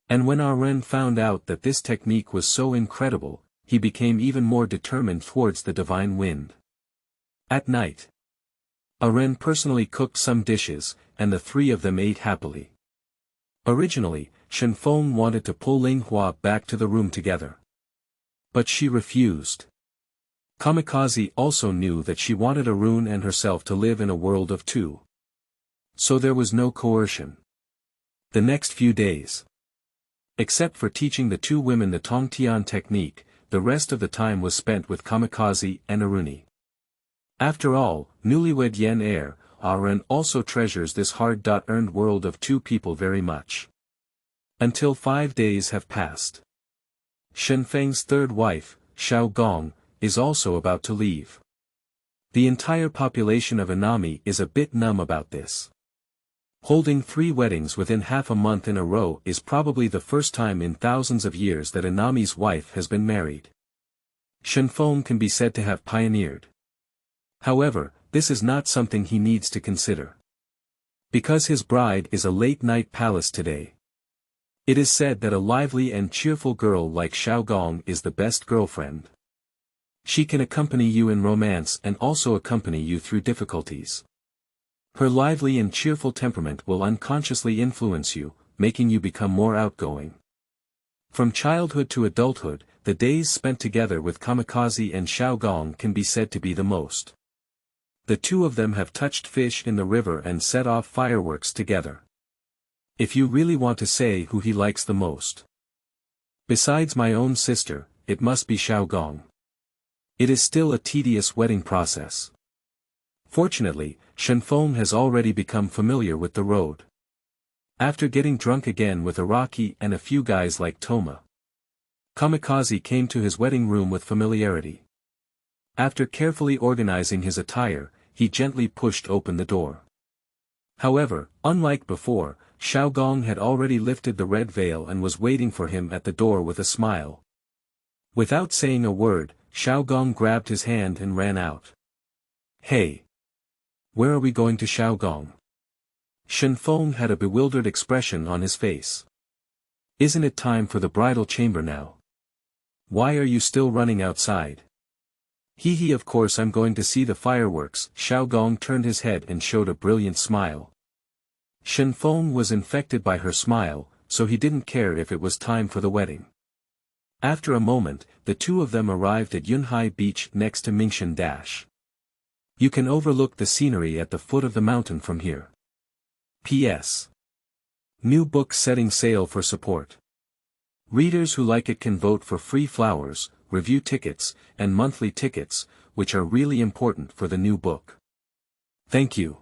S1: And when Arnin found out that this technique was so incredible, he became even more determined towards the divine wind. At night, Arnin personally cooked some dishes, and the three of them ate happily. Originally, Shenfeng wanted to pull Linghua back to the room together. But she refused. Kamikaze also knew that she wanted Arun and herself to live in a world of two. So there was no coercion. The next few days, except for teaching the two women the Tongtian technique, the rest of the time was spent with Kamikaze and Aruni. After all, newlywed Yen heir, Arun also treasures this hard-earned world of two people very much. Until 5 days have passed. Shenfeng's third wife, Xiaogong, is also about to leave. The entire population of Inami is a bit numb about this. Holding 3 weddings within half a month in a row is probably the first time in thousands of years that Inami's wife has been married. Shenfeng can be said to have pioneered. However, this is not something he needs to consider. Because his bride is a late-night palace today. It is said that a lively and cheerful girl like Xiaogong is the best girlfriend. She can accompany you in romance and also accompany you through difficulties. Her lively and cheerful temperament will unconsciously influence you, making you become more outgoing. From childhood to adulthood, the days spent together with Kamikaze and Xiaogong can be said to be the most. The two of them have touched fish in the river and set off fireworks together. If you really want to say who he likes the most, besides my own sister, it must be Xiaogong. It is still a tedious wedding process. Fortunately, Shenfeng has already become familiar with the road. After getting drunk again with Araki and a few guys like Toma, Kamikaze came to his wedding room with familiarity. After carefully organizing his attire, he gently pushed open the door. However, unlike before, Xiaogong had already lifted the red veil and was waiting for him at the door with a smile. Without saying a word, Xiaogong grabbed his hand and ran out. Hey! Where are we going to, Xiaogong? Shenfeng had a bewildered expression on his face. Isn't it time for the bridal chamber now? Why are you still running outside? Hee, of course I'm going to see the fireworks. Xiaogong turned his head and showed a brilliant smile. Shenfeng was infected by her smile, so he didn't care if it was time for the wedding. After a moment, the two of them arrived at Yunhai Beach next to Mingshan Dash. You can overlook the scenery at the foot of the mountain from here. P.S. New book setting sale for support. Readers who like it can vote for free flowers, review tickets, and monthly tickets, which are really important for the new book. Thank you.